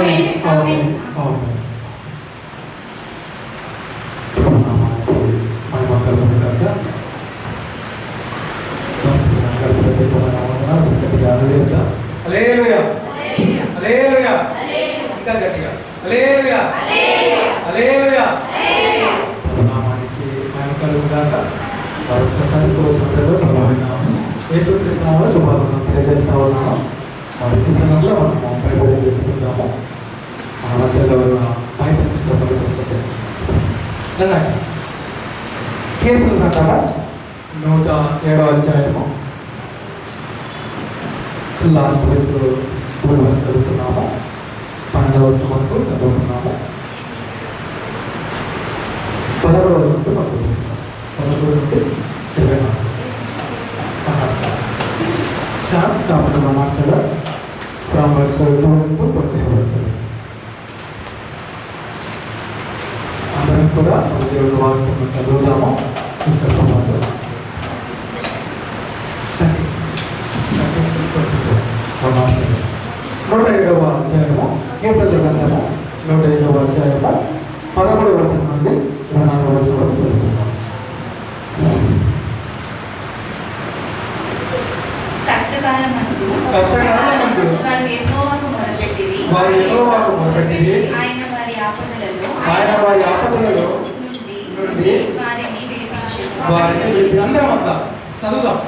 ఆమేన్. ఆమేన్. హల్లెలూయా హల్లెలూయా ఇంకా గట్టిగా హల్లెలూయా హల్లెలూయా నామానికి మహిమ కలుగుగాక. మరొకసారి కోరుకుంటారు ప్రభావితం యేసుక్రీస్తు నామములో శుభాకాంక్షలు తెలియజేస్తా ఉన్నాము. మరొక సమయంలో మనం ప్రేమ చేసుకుంటాము. మన మధ్యలో ఉన్న బయట పుస్తకాలు వస్తుంది కీర్తన 107వ అధ్యాయము లాస్ట్ వరకు చదువుతున్నాము. 12వ వరకు చదువుతున్నాము. 11వ వరకు చదువుతున్నాము. 11 నుండి 24 స్థాపన మనాసల ప్రారంభకు కొట్టబడుతుంది. అందరం కూడా దేవుడు వాక్యం చదువుతాము. నూట 7వ అధ్యాయము కీర్తనల గ్రంథము 105వ అధ్యాయము 13వ వచనం నుండి 24వ వచనం వరకు చదువుతున్నాం. కష్టకాలమందు వారు యెహోవాకు మొరపెట్టిరి. ఆయన వారి ఆపదలలో నుండి వారిని విడిపించెను. అందరమంతా చదువుదాం.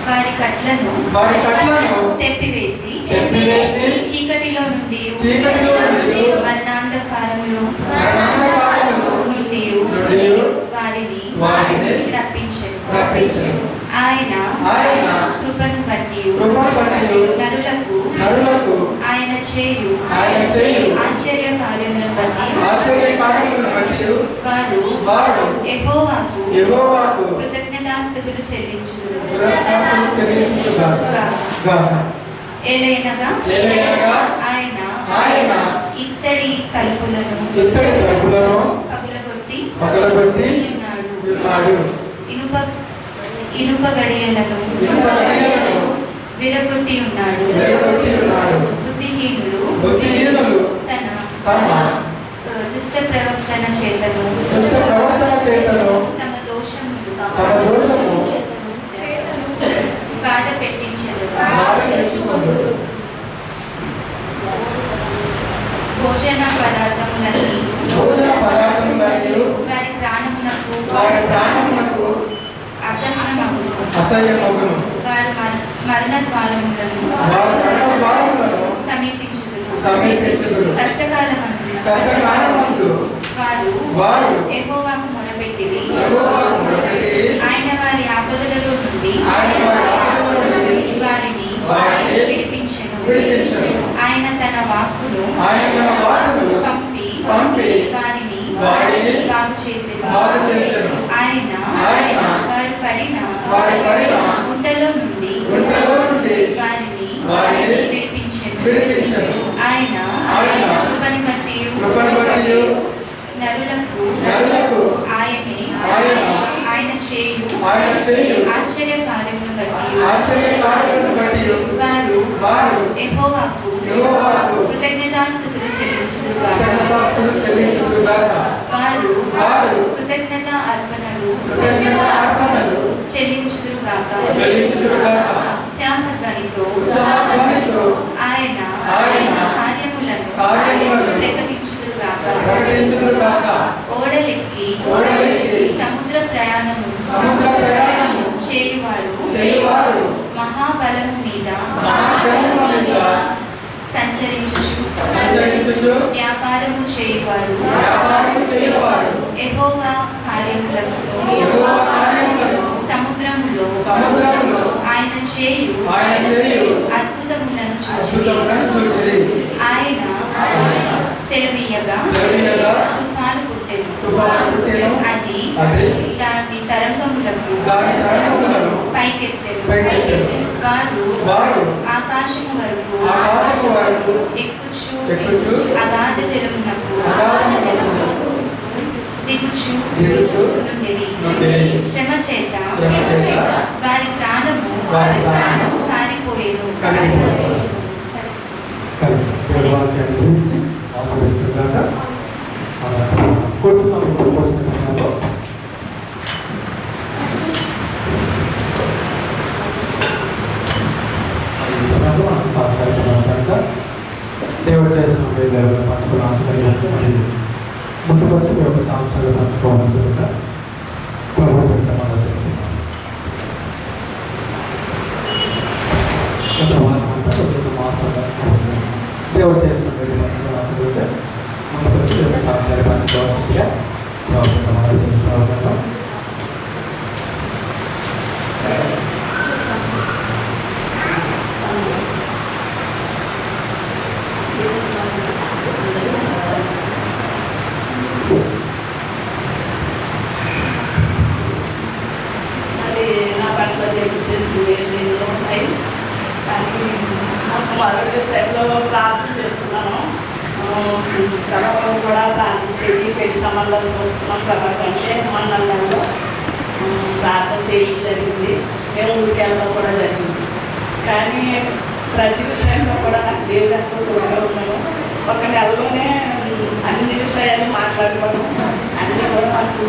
వారి కట్లను తెప్పివేసి చీకటిలో నుండి మరణాంధకారములో నుండి వారిని రప్పించెను. ఆయన కృపను బట్టి నరులకు ఆయన చేయు ఆశ్చర్య కార్యములను బట్టి వారు యెహోవాకు కృతజ్ఞతాస్తుతులు చెల్లించుదురు. ఏలైనగా ఆయన ఇత్తడి తలుపులను పగలగొట్టి ఉన్నాడు. ఇనుప గడియలను విరగొట్టి ఉన్నాడు. బుద్ధిహీనులు తన దుష్ట ప్రవర్తన చేతను తమ దోషములు బాధ పెట్టించదు. భోజన పదార్థములన్నీ వారి ప్రాణమునకు అసహ్యమగును. వారు మరణ ద్వారములను సమీపించుదురు. కష్టకాలమందు వారు యెహోవాకు మొరపెట్టిరి. ఆయన వారి ఆపదలలో నుండి వారిని విడిపించెను. ఆయన తన వాక్కును పంపి వారిని బాగు చేసెను. ఆయన వారు పడిన గుంటలో నుండి వారిని విడిపించెను. ఆయన కృపను బట్టి నరులకు ఆయన చేయు ఆశ్చర్య కార్యములను బట్టి వారు యెహోవాకు కృతజ్ఞతాస్తుతులు చెల్లించుదురుగాక. వారు కృతజ్ఞత అర్పణలు చెల్లించుదురుగాక. ఉత్సాహధ్వనితో ఆయన కార్యములను ప్రకటించుదురుగాక. ఓడలెక్కి సముద్ర ప్రయాణము చేయువారు మహాబలము మీద సంచరించుచు వ్యాపారము చేయువారు యెహోవా కార్యములను సముద్రములో ఆయన చేయు అద్భుతములను చూచిరి. ఆయన సెలవీయగా తుఫాను పుట్టెను. అది దాని తరంగములకు పైకెత్తెను. వారు ఆకాశము వరకు ఎక్కుచు అగాధ జలమునకు దిగుచు నుండిరి. శ్రమ చేత వారి ప్రాణము కారిపోయి దేవుడి వాక్యాన్ని గురించి ఆశీర్వదించుగాక. కూర్చున్నాము కూర్చున్న సమయంలో మనం సాక్షాత్కారంగా దేవుడు చేసిన దేవుడు పంచుకున్న ఆశీర్వాదాన్ని మరి ముందుకు వచ్చి మీ యొక్క సాంశాలు పంచుకోవాల్సిందిగా ప్రభుత్వం దేవుడు చేసిన మీరు పంచుకున్న ఆశీర్వాదం ముందుకు వచ్చి మీ యొక్క సాంశాలు పంచుకోవాల్సిందిగా ప్రభుత్వం చేసిన అది నా పట్ల చేసింది నేను ఉన్నాయి. కానీ నాకు మరొక విషయంలో ప్రార్థన చేస్తున్నాను. తర్వాత కూడా ప్రార్థన చేసి పెళ్లి సంబంధాలు చూస్తున్నాం కాబట్టి మొన్న నెలలో ప్రార్థన చేయడం జరిగింది. మేము ఊరికి వెళ్ళడం కూడా జరిగింది. కానీ ప్రతి విషయంలో కూడా నాకు దేవుడు ఎంతో తోడుగా ఉన్నాను. ఒక నెలలోనే అన్ని విషయాలు మాట్లాడుకోవడం అన్నీ కూడా నాకు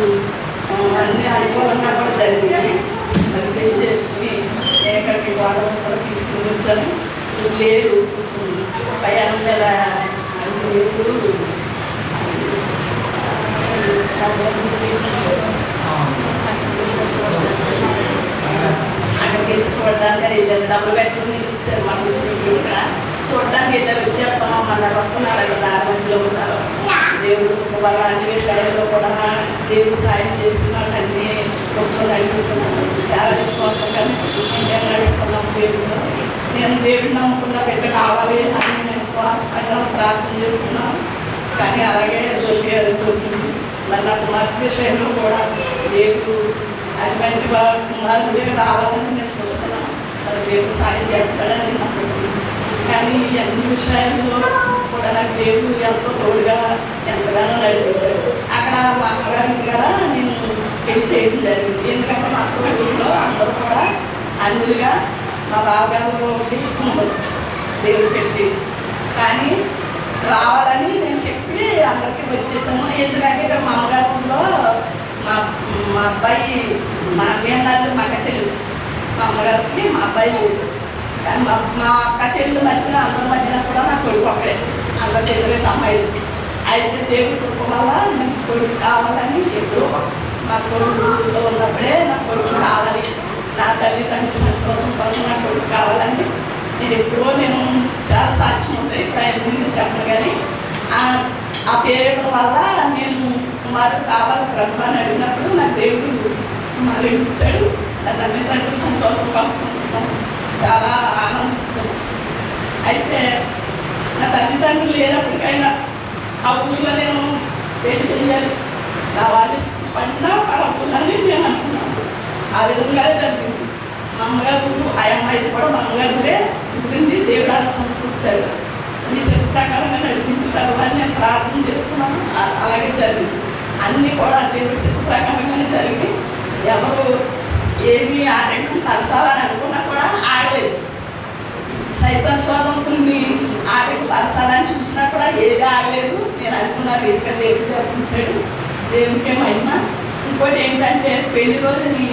అన్ని అనుకూలంగా కూడా జరిగింది. అది పెళ్లి చేసుకుని నేను ఇక్కడికి వాడడం కూడా తీసుకుని వచ్చాను. లేదు కొంచెం ప్రయాణం మీద అక్కడికి వెళ్ళి చూడడానికి వెళ్ళారు. డబ్బులు పెట్టుకుని ఇచ్చారు. మాకు ఇక్కడ చూడడానికి వెళ్ళారు. వచ్చేస్తాము మన వస్తున్నారు కదా మధ్యలో ఉన్నారు. దేవుడు వాళ్ళ అన్ని విషయాల్లో కూడా దేవుడు సాయం చేసి మాకు అన్ని గొప్పలు నడిపిస్తున్నాను. చాలా విశ్వాసంగా మేము నడుపుకున్నాము దేవుడు. నేను దేవుడు నమ్ముకున్న బిడ్డ కావాలి అని నేను విశ్వాసంగా ప్రార్థన చేస్తున్నాను. కానీ అలాగే దొరికింది. మరి నా కుమార్తె విషయంలో కూడా దేవుడు అటువంటి కుమారుడే రావాలని నేను చూస్తున్నాను. మరి దేవుడు సాయం చేస్తాడని నమ్ముతున్నాను. కానీ అన్ని విషయాల్లో కూడా నాకు దేవుడు ఎంతో తోడుగా ఎంతగానో నడిపించాడు. అక్కడ మా అమ్మగారి కదా నేను పెళ్లి చేయడం జరిగింది. ఎందుకంటే మా ఊళ్ళో అందరూ కూడా అందులుగా మా బావగారు ఇష్టం దేవుడు పెట్టి. కానీ రావాలని నేను చెప్పి అందరికీ వచ్చేసాము. ఎందుకంటే ఇక్కడ మా అమ్మగారిలో మా అబ్బాయి మా అమ్మగారు మా అక్క చెల్లి మా అమ్మగారికి మా అబ్బాయి లేదు. కానీ మా అక్క చెల్లి మధ్యన అందరి మధ్యన కూడా నా కొడుకు ఒక్కడే. అందరి చెల్లి అమ్మాయిలు అయితే దేవుడు కొడుకు వల్ల నాకు కొడుకు కావాలని ఎప్పుడు మా కొడుకులో ఉన్నప్పుడే నా కొడుకు కావాలి, నా తల్లిదండ్రులు సంతోషం కోసం నా కొడుకు కావాలని నేను ఎప్పుడో నేను చాలా సాక్ష్యం ఉంది ప్రయత్నం చెప్పను. కానీ ఆ పేరు వల్ల నేను కుమారు కావాలి ప్రభు అని అడిగినప్పుడు నా దేవుడు కుమారు ఇచ్చాడు. నా తల్లిదండ్రులు సంతోషం కోసం చాలా ఆనందించాను. అయితే నా తల్లిదండ్రులు లేనప్పటికైనా ఆ ఊళ్ళో నేను పెళ్లి చేయాలి, నా వాళ్ళు పడినా పడకుండానే నేను అనుకున్నాను. ఆ విధంగానే జరిగింది. మా అమ్మగారు ఆ అమ్మాయి కూడా మా అమ్మగారులే పుట్టింది. దేవుడు సమకూర్చాడు. ఈ శక్తి ప్రకారంగా నడిపిస్తుంటారు అని నేను ప్రార్థన చేస్తున్నాను. అలాగే జరిగింది. అన్నీ కూడా దేవుడి శక్తి ప్రకారంగానే జరిగి ఎవరు ఏమి ఆటంకం పరచాలని అనుకున్నా కూడా ఆగలేదు. సైతం శోధకుల్ని ఆటంకం పరచాలని చూసినా కూడా ఏది ఆగలేదు. నేను అనుకున్నాను ఇంకా దేవుడు జరిపించాడు. దేవుడికే మహిమ. ఇంకోటి ఏంటంటే పెళ్లి రోజుని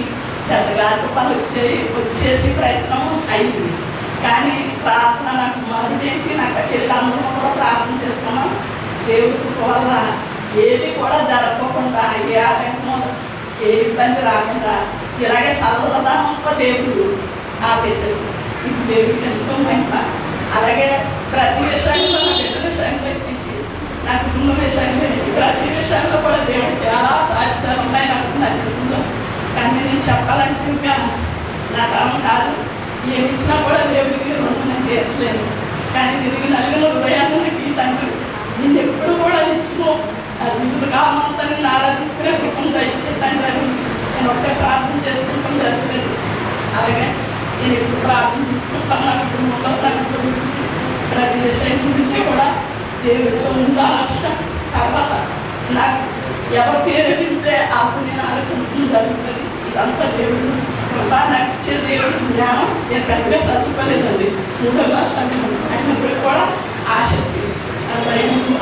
చెత్తగారి పనులు వచ్చేసి ప్రయత్నం అయింది. కానీ ప్రార్థన నాకు కుమారుడేంటి నాకు చెల్లి అందరూ కూడా ప్రార్థన చేస్తున్నాం. దేవుడి వల్ల ఏది కూడా జరగకుండా ఏ ఆటంకమో ఏ ఇబ్బంది రాకుండా ఇలాగే సరళదానంతో దేవుడు ఆపేశాడు. ఇది దేవుడికి ఎంతో మహిమ. అలాగే ప్రతి విషయంలో నా బిడ్డ విషయంలో ఇచ్చింది, నా కుటుంబ విషయంలో ప్రతి విషయంలో కూడా దేవుడు చాలా సాధ్యాలు ఉన్నాయి నాకు నా జీవితంలో. కానీ నేను చెప్పాలంటే ఇంకా నా తరం కాదు. ఏమి ఇచ్చినా కూడా దేవుడికి రుణం నేను తీర్చలేను. కానీ తిరిగి నలుగురు హృదయాన్ని నాకు ఈ తండ్రి నేను ఎప్పుడు కూడా ఇచ్చుకో నా జీవిత కామంతా నేను ఆరాధించుకునే కుటుంబం దయచే తండ్రి అని నేను ఒకే ప్రార్థన చేసుకుంటాం జరుగుతుంది. అలాగే నేను ఎప్పుడు ప్రార్థన చేసుకుంటాను. నా కుటుంబంలో నా కుటుంబం ప్రతి విషయం గురించి కూడా దేవుడితో ముందు ఆలోచన తర్వాత నాకు ఎవరి పేరు వింటే అప్పుడు నేను ఆలోచన జరుగుతుంది. ఇదంతా దేవుడు కృప నాకు ఇచ్చే దేవుడు జ్ఞానం నేను పెద్దగా చదువుకోలేదండి. మూడో రాష్ట్రానికి అయినప్పుడు కూడా ఆసక్తి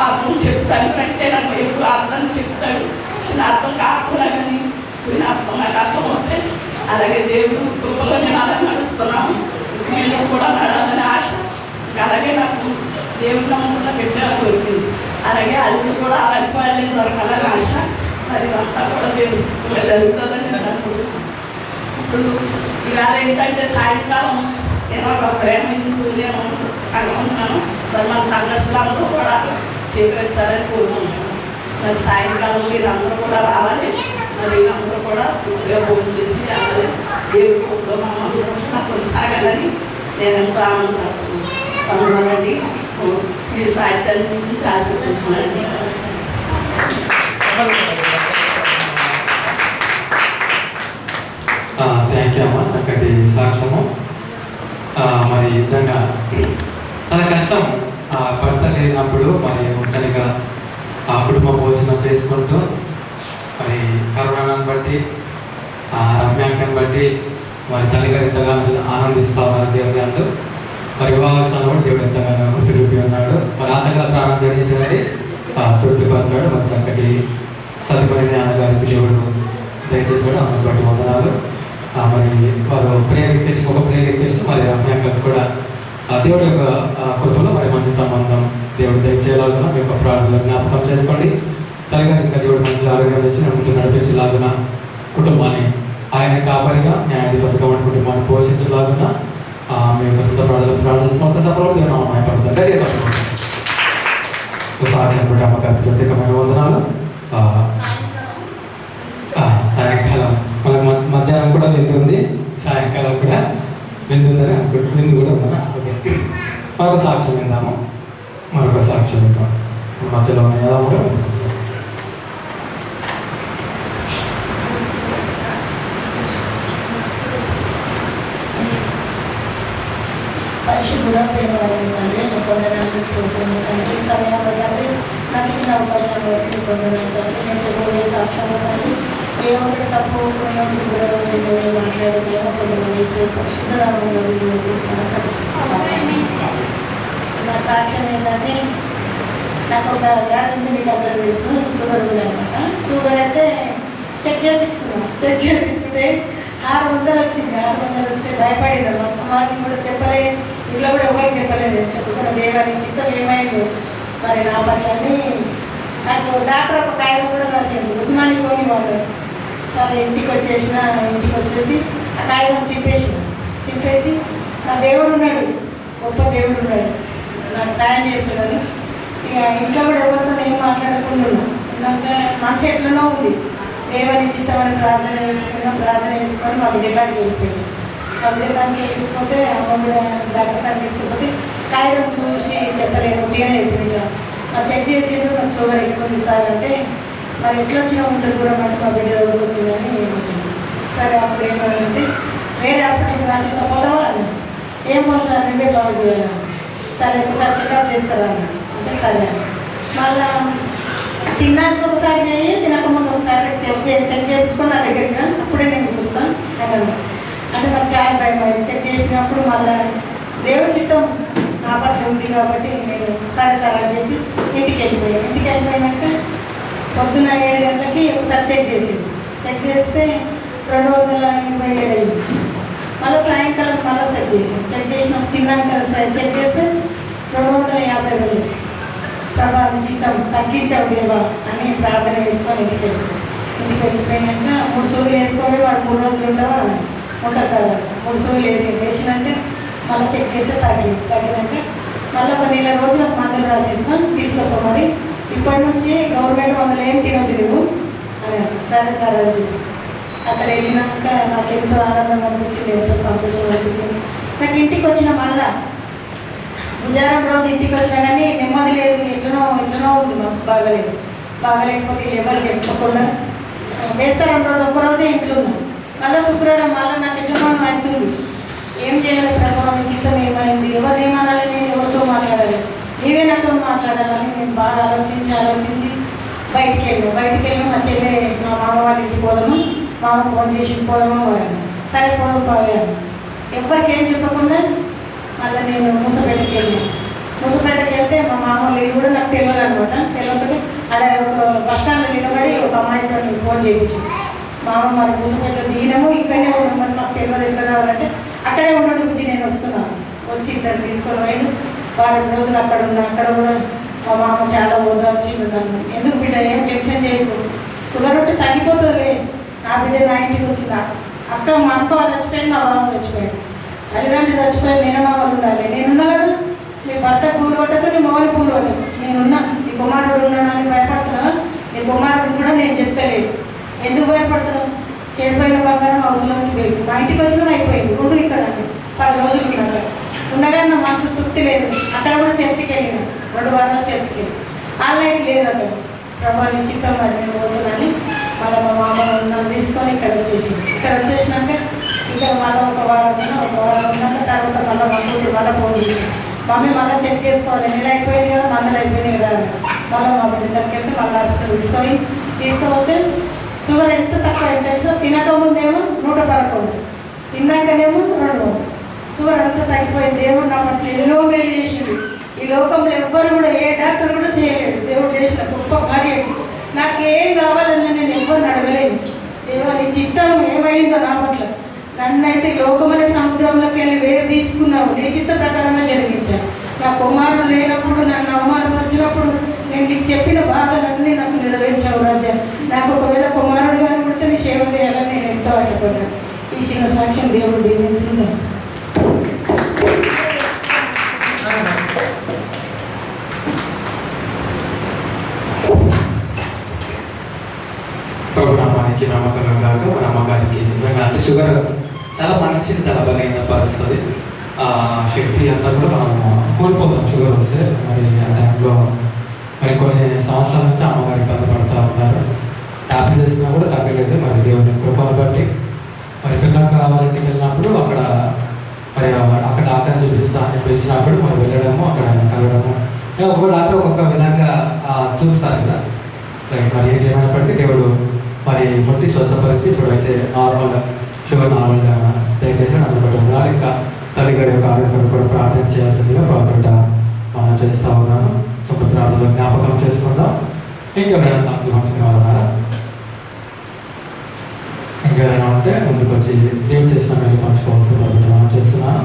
అర్థం చెప్తాను అంటే నాకు ఎక్కువ అర్థం చెప్తాడు. నేను అర్థం కాకుండా కానీ నేను అర్థం నాకు అర్థం అవుతే అలాగే దేవుడు కృపలో నేను అలా నడుస్తున్నాను. నేను కూడా నడాలని ఆశ. అలాగే నాకు దేవుడు నమ్మకుండా పెట్టాలని దొరికింది. అలాగే అది కూడా అలాంటి వాళ్ళే దొరకాలని ఆశ. మరి అంతా కూడా దేవుడు జరుగుతుందని నేను అనుకుంటున్నాను. ఇప్పుడు ఇవాళ ఏంటంటే సాయంకాలం నేను ఒక ప్రేమ నేను అనుకుంటున్నాను. మరి మన సంఘస్థలంతో కూడా స్వీకరించాలని కోరుకుంటున్నాను. మరి సాయంకాలం మీరు అందరూ కూడా రావాలి. మరి అందరూ కూడా పూర్తిగా భోజనం చేసి రావాలి. దేవుడి కోరులో మనం అందరూ కూడా కొనసాగాలని నేను ఎంతో ఆనందపడుతున్నాను. అందువల్లండి మీ సాహిత్యాన్ని గురించి ఆశీర్వదించాలండి. థ్యాంక్ యూ అమ్మ, చక్కటి సాక్ష్యము. మరి నిజంగా చాలా కష్టం భర్త లేనప్పుడు మరి ఒంటరిగా కుటుంబ పోషణ చేసుకుంటూ మరి కరోనాను బట్టి రమ్యాంకాన్ని బట్టి మరి తల్లిగారు ఎంతగానో ఆనందిస్తూ ఉన్నారు దేవుని అంటూ. మరి వివాహ విషయంలో కూడా దేవుడు ఎంతగానో గుర్తు చూపి ఉన్నాడు. మరి ఆశగా ప్రాణం జరిగించినది తృప్తిపరచాడు. మరి చక్కటి సదుపాయ జ్ఞానగారికి దేవుడు దయచేసాడు. అందుబాటు వందనాలు. మరి వారు ప్రేయర్ రిక్వెస్ట్ ఒక ప్రేయర్ రిక్వెస్ట్ మరి రమ్యాంకకు కూడా దేవుడి యొక్క కృపలో మరి మంచి సంబంధం దేవుడు దయచేయాలన్నా మీ యొక్క ప్రార్థనలు జ్ఞాపకం చేసుకోండి. తల్లిగారు ఇంకా దేవుడు మంచి ఆరోగ్యం ఇచ్చి ముందు నడిపించలాగున కుటుంబాన్ని ఆయన కాపరిగా న్యాయాధిపతిగా ఉన్న కుటుంబాన్ని పోషించలాగున మీ యొక్క సొంత ప్రార్థన ఒక సఫలం దేవుడు మాయపడుతుంది. సాక్ష్యం కూడా అమ్మగారికి ప్రత్యేకమైన వందనాలు. సాయంకాలం మనకు మధ్యాహ్నం కూడా విందు ఉంది, సాయంకాలం కూడా విందు ఉందని అనుకుంటు విందు కూడా ఉందా? ఓకే, మరొక సాక్ష్యం విందాము. మరొక సాక్ష్యం విందాం. మధ్యలో ఎలా కూడా పరిశుద్ధుడా ప్రేమలండి పొందడానికి చూపుతుందండి సమయంలో తండ్రి నాకు ఇచ్చిన అవకాశాన్ని బట్టి పొందనండి. నేను చెప్పబోయే సాక్ష్యంలో తండ్రి ఏ ఒకటి తప్పు మాట్లాడేమో పొందడం వేసే పరిశుద్ధరామంలో నా సాక్ష్యం ఏంటంటే నాకు ఒక వ్యాధి ఉంది, మీకు అందరూ తెలుసు, షుగర్ ఉంది అనమాట. షుగర్ అయితే చెక్ చేయించుకుంటే 600 వచ్చింది. 600 వస్తే భయపడింది అన్నమాట. మాకు కూడా చెప్పలేదు, ఇట్లా కూడా ఎవరికి చెప్పలేదు. చెప్పుకున్న దేవానికి చిత్తం ఏమైందో మరి నా పట్లని నాకు డాక్టర్ ఒక కాగితం కూడా రాసింది, ఉస్మాని పోయి వాళ్ళు. సరే ఇంటికి వచ్చేసి ఆ కాగితం చింపేసి నా దేవుడు ఉన్నాడు, గొప్ప దేవుడు ఉన్నాడు, నాకు సాయం చేస్తున్నాడు. ఇక ఇంట్లో కూడా ఎవరితో నేను మాట్లాడకుండా ఉన్నాక మనసు ఎట్లనో ఉంది. దేవుని చిత్తమని ప్రార్థన చేసుకొని మా బిడ్డకాడికి వెళ్ళిపోయింది. మా బిడ్డకాడికి వెళ్ళిపోతే అమ్మ కూడా డాక్టర్ తీసుకుపోతే కాగితం చూసి చెప్పలేను, ఉట్టిగానే అయిపోయింది. మా చెక్ చేసేది నాకు షుగర్ ఎక్కువ ఉంది సార్ అంటే, మరి ఎట్లా వచ్చినా ఇంత దూరం అంటే మా బిడ్డ దగ్గరకు వచ్చిందని వచ్చింది. సరే అప్పుడు ఏమంటే వేరే హాస్పిటల్కి రాసిస్తా పోతావా అన్నది. ఏం పోను సార్, నువ్వే బాగా చేయాలి. సరే ఒకసారి చెకప్ చేస్తారా అంటే సరే. మళ్ళా తిన్నాక ఒకసారి చేయి, తినకముందు ఒకసారి చెక్ చేయించుకొని నా దగ్గరికి రా, అప్పుడే నేను చూస్తాను అని అంటే నాకు చాలా భయం అయింది. చెక్ చేసినప్పుడు మళ్ళీ దేవుడి చిత్తం నా పట్ల ఉంది కాబట్టి నేను సరే సార్ అని చెప్పి ఇంటికి వెళ్ళిపోయాక పొద్దున్న 7 గంటలకి ఒకసారి చెక్ చేస్తే 227 అయింది. మళ్ళీ సాయంకాలం మళ్ళీ చెక్ చేసినప్పుడు తిన్నాక చెక్ చేస్తే 250 వచ్చింది. ప్రభా చిత్తం తగ్గించావు దేవా అని ప్రార్థన చేసుకొని ఇంటికి వెళ్ళిపోయినాక 3 సూదులు వేసుకొని వాడు 3 రోజులు ఉంటా సార్. 3 సూదులు వేసినాక మళ్ళీ చెక్ చేస్తే తగ్గినాక మళ్ళీ ఒక 1 నెల రోజులకు మందులు రాసేస్తాం, తీసుకోమని ఇప్పటి నుంచి గవర్నమెంట్ మందులు ఏం తినొద్దు నువ్వు అని. సరే సార్ అని చెప్పి అక్కడ వెళ్ళినాక నాకు ఎంతో ఆనందం అనిపించింది, ఎంతో సంతోషం అనిపించింది. నాకు ఇంటికి వచ్చిన మళ్ళా గుజారం రోజు ఇంటికి వచ్చినా కానీ నెమ్మది లేదు, ఎట్లనో ఉంది, మనసు బాగలేకపోతే ఎవరు చెప్పకుండా వేస్తారం రోజు ఒక్కరోజే ఇంట్లో ఉన్నాను. మళ్ళీ శుక్రవారం మళ్ళీ నాకు ఎట్లనో అవుతుంది. ఏం చేయాలి ప్రభావం, నీ చిత్తం ఏమైంది, ఎవరు ఏమనాలి, నేను ఎవరితో మాట్లాడాలి, నీవే నాతో మాట్లాడాలని నేను బాగా ఆలోచించి బయటికి వెళ్ళాను. మా చెల్లె మా మామ వాళ్ళ ఇంటికి పోదాము, మామ ఫోన్ చేసి పోదాము అని. సరే పోదాం పోయాను. ఎవరికి ఏం చెప్పకుండా మళ్ళీ నేను మూసపేటకి వెళ్ళాను. మూసపేటకి వెళ్తే మా మామూలు కూడా నాకు తెలియదు అనమాట. తెలియకపోతే అక్కడ ఒక బస్ స్టాండ్లో నిలబడి ఒక అమ్మాయితో ఫోన్ చేయించాను. మా అమ్మ మరి మూసపేటలో దిగినాము, ఇక్కడనే ఉన్నాం, మరి మాకు తెలియదు ఎట్లా రావాలంటే అక్కడే ఉండడం గురించి నేను వస్తున్నాను. వచ్చి ఇద్దరు తీసుకొని పోయి వారం రోజులు అక్కడ ఉన్నా. అక్కడ కూడా మా మామ చాలా ఓదార్చిండు నన్ను. ఎందుకు బిడ్డ ఏం టెన్షన్ చేయకు, షుగర్ ఉంటే తగ్గిపోతుందిలే. నా బిడ్డ నా ఇంటికి వచ్చింది. మా అక్క చచ్చిపోయింది, మా బావ చచ్చిపోయాడు. తల్లిదండ్రులు చచ్చిపోయి మేనమామలు ఉండాలి. నేనున్నా కదా, నీ భర్త పూలు పట్టకు, నీ మౌని పూలు పట్టకు. నేనున్నా. నీ కుమారుడు ఉన్నాడని భయపడుతున్నావా? నీ కుమారుడు కూడా నేను చెప్తలేదు. ఎందుకు భయపడుతున్నావు? చెడిపోయిన బంగారం అవసరానికి లేదు. మా ఇంటికి వచ్చినా అయిపోయింది. ఉండు ఇక్కడ 10 రోజులు ఉన్నాక ఉండగా నా మనసు తృప్తి లేదు. అక్కడ కూడా చర్చికి వెళ్ళిన 2 వారాలు చర్చికి వెళ్ళి ఆన్లైన్ లేదు అక్కడ. ప్రభా నీ చిత్తం మరి నేను పోతున్నాను. మళ్ళీ మా మామ నన్ను తీసుకొని ఇక్కడ వచ్చేసినాక ఇక్కడ మళ్ళీ ఒక వారం ఉన్నాక తర్వాత మళ్ళీ మా కూతురు మళ్ళీ ఫోన్ చేసి మమ్మీ మళ్ళీ చెక్ చేసుకోవాలి, నెల అయిపోయింది కదా, మందులు అయిపోయినాయి కదా. మళ్ళీ మా బిడ్డ దగ్గరికి వెళ్తే మళ్ళీ హాస్పిటల్ తీసుకుపోతే షుగర్ ఎంత తక్కువ ఎంత తెలుసా? తినకముందేమో 111, తిన్నాకనేమో 200. షుగర్ అంతా తగ్గిపోయింది. దేవుడు నా పట్ల ఎన్నో మేలు చేసిండు. ఈ లోకంలో ఎవ్వరు కూడా ఏ డాక్టర్ కూడా చేయలేడు. దేవుడు చేసిన గొప్ప కార్యం. నాకేం కావాలని నేను ఎవ్వరిని అడగలేను. దేవుడు నీ చిత్తం ఏమైందో నా పట్ల. నన్నైతే లోకమనే సముద్రంలోకి వెళ్ళి వేరు తీసుకున్నావు. నీ చిత్త ప్రకారంగా జరిగించాను. నా కుమారుడు లేనప్పుడు, నన్ను అవమానపరిచినప్పుడు నేను నీకు చెప్పిన బాధలన్నీ నాకు నెరవేర్చావు రాజా. నాకు ఒకవేళ కుమారుడు కానీ పుడితే నీ సేవ చేయాలని నేను ఎంతో ఆశపడ్డాను. ఈ చిన్న సాక్ష్యం దేవుడు దీవించుకున్నాను. ప్రభునామానికి నమ్మకం కాక మన అమ్మగారికి నిజంగా అంటే షుగర్ చాలా మనిషిని చాలా బలహీన పరుస్తుంది. ఆ శక్తి అంతా కూడా మనం కోల్పోతాం షుగర్ వస్తే. మరి ఆ టైంలో మరి కొన్ని సంవత్సరాల నుంచి అమ్మగారు ఇబ్బంది పడుతూ ఉంటారు. ట్యాబ్లెట్స్ వేసినా కూడా తగ్గలేదు. మరి దేవుని కృపను బట్టి మరి పిల్లలకు రావాలంటే వెళ్ళినప్పుడు అక్కడ మరి అక్కడ డాక్టర్ చూపిస్తా అని పిలిచినప్పుడు మరి వెళ్ళడము, అక్కడ కలవడము. ఒక్కొక్క డాక్టర్ ఒక్కొక్క విధంగా చూస్తారు కదా. రైట్, మరి ఏది ఏమైనప్పటికీ దేవుడు మరి ముట్టి స్వస్థపరిచి ఇప్పుడైతే నార్మల్గా షుగర్ నార్మల్గా దయచేసి అందుబాటులో ఇంకా తల్లి గారి యొక్క ఆరోగ్యం కూడా ప్రార్థన చేయాల్సిందిగా ప్రార్థన మనం చేస్తూ ఉన్నాను. సుభద్రాలలో జ్ఞాపకం చేసుకుందాం. ఇంకెవరైనా సంస్థలు పంచుకునే వాళ్ళారా? ఇంకెవరైనా ఉంటే ముందుకు వచ్చి దేవుడు చేసిన మేము పంచుకోవాల్సిన ప్రార్థన మనం చేస్తున్నాను.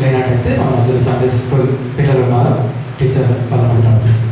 లేనట్టయితే మన మధ్యలో సండే స్కూల్ పిల్లలు ఉన్నారు, టీచర్ వాళ్ళ ప్రార్థిస్తున్నారు.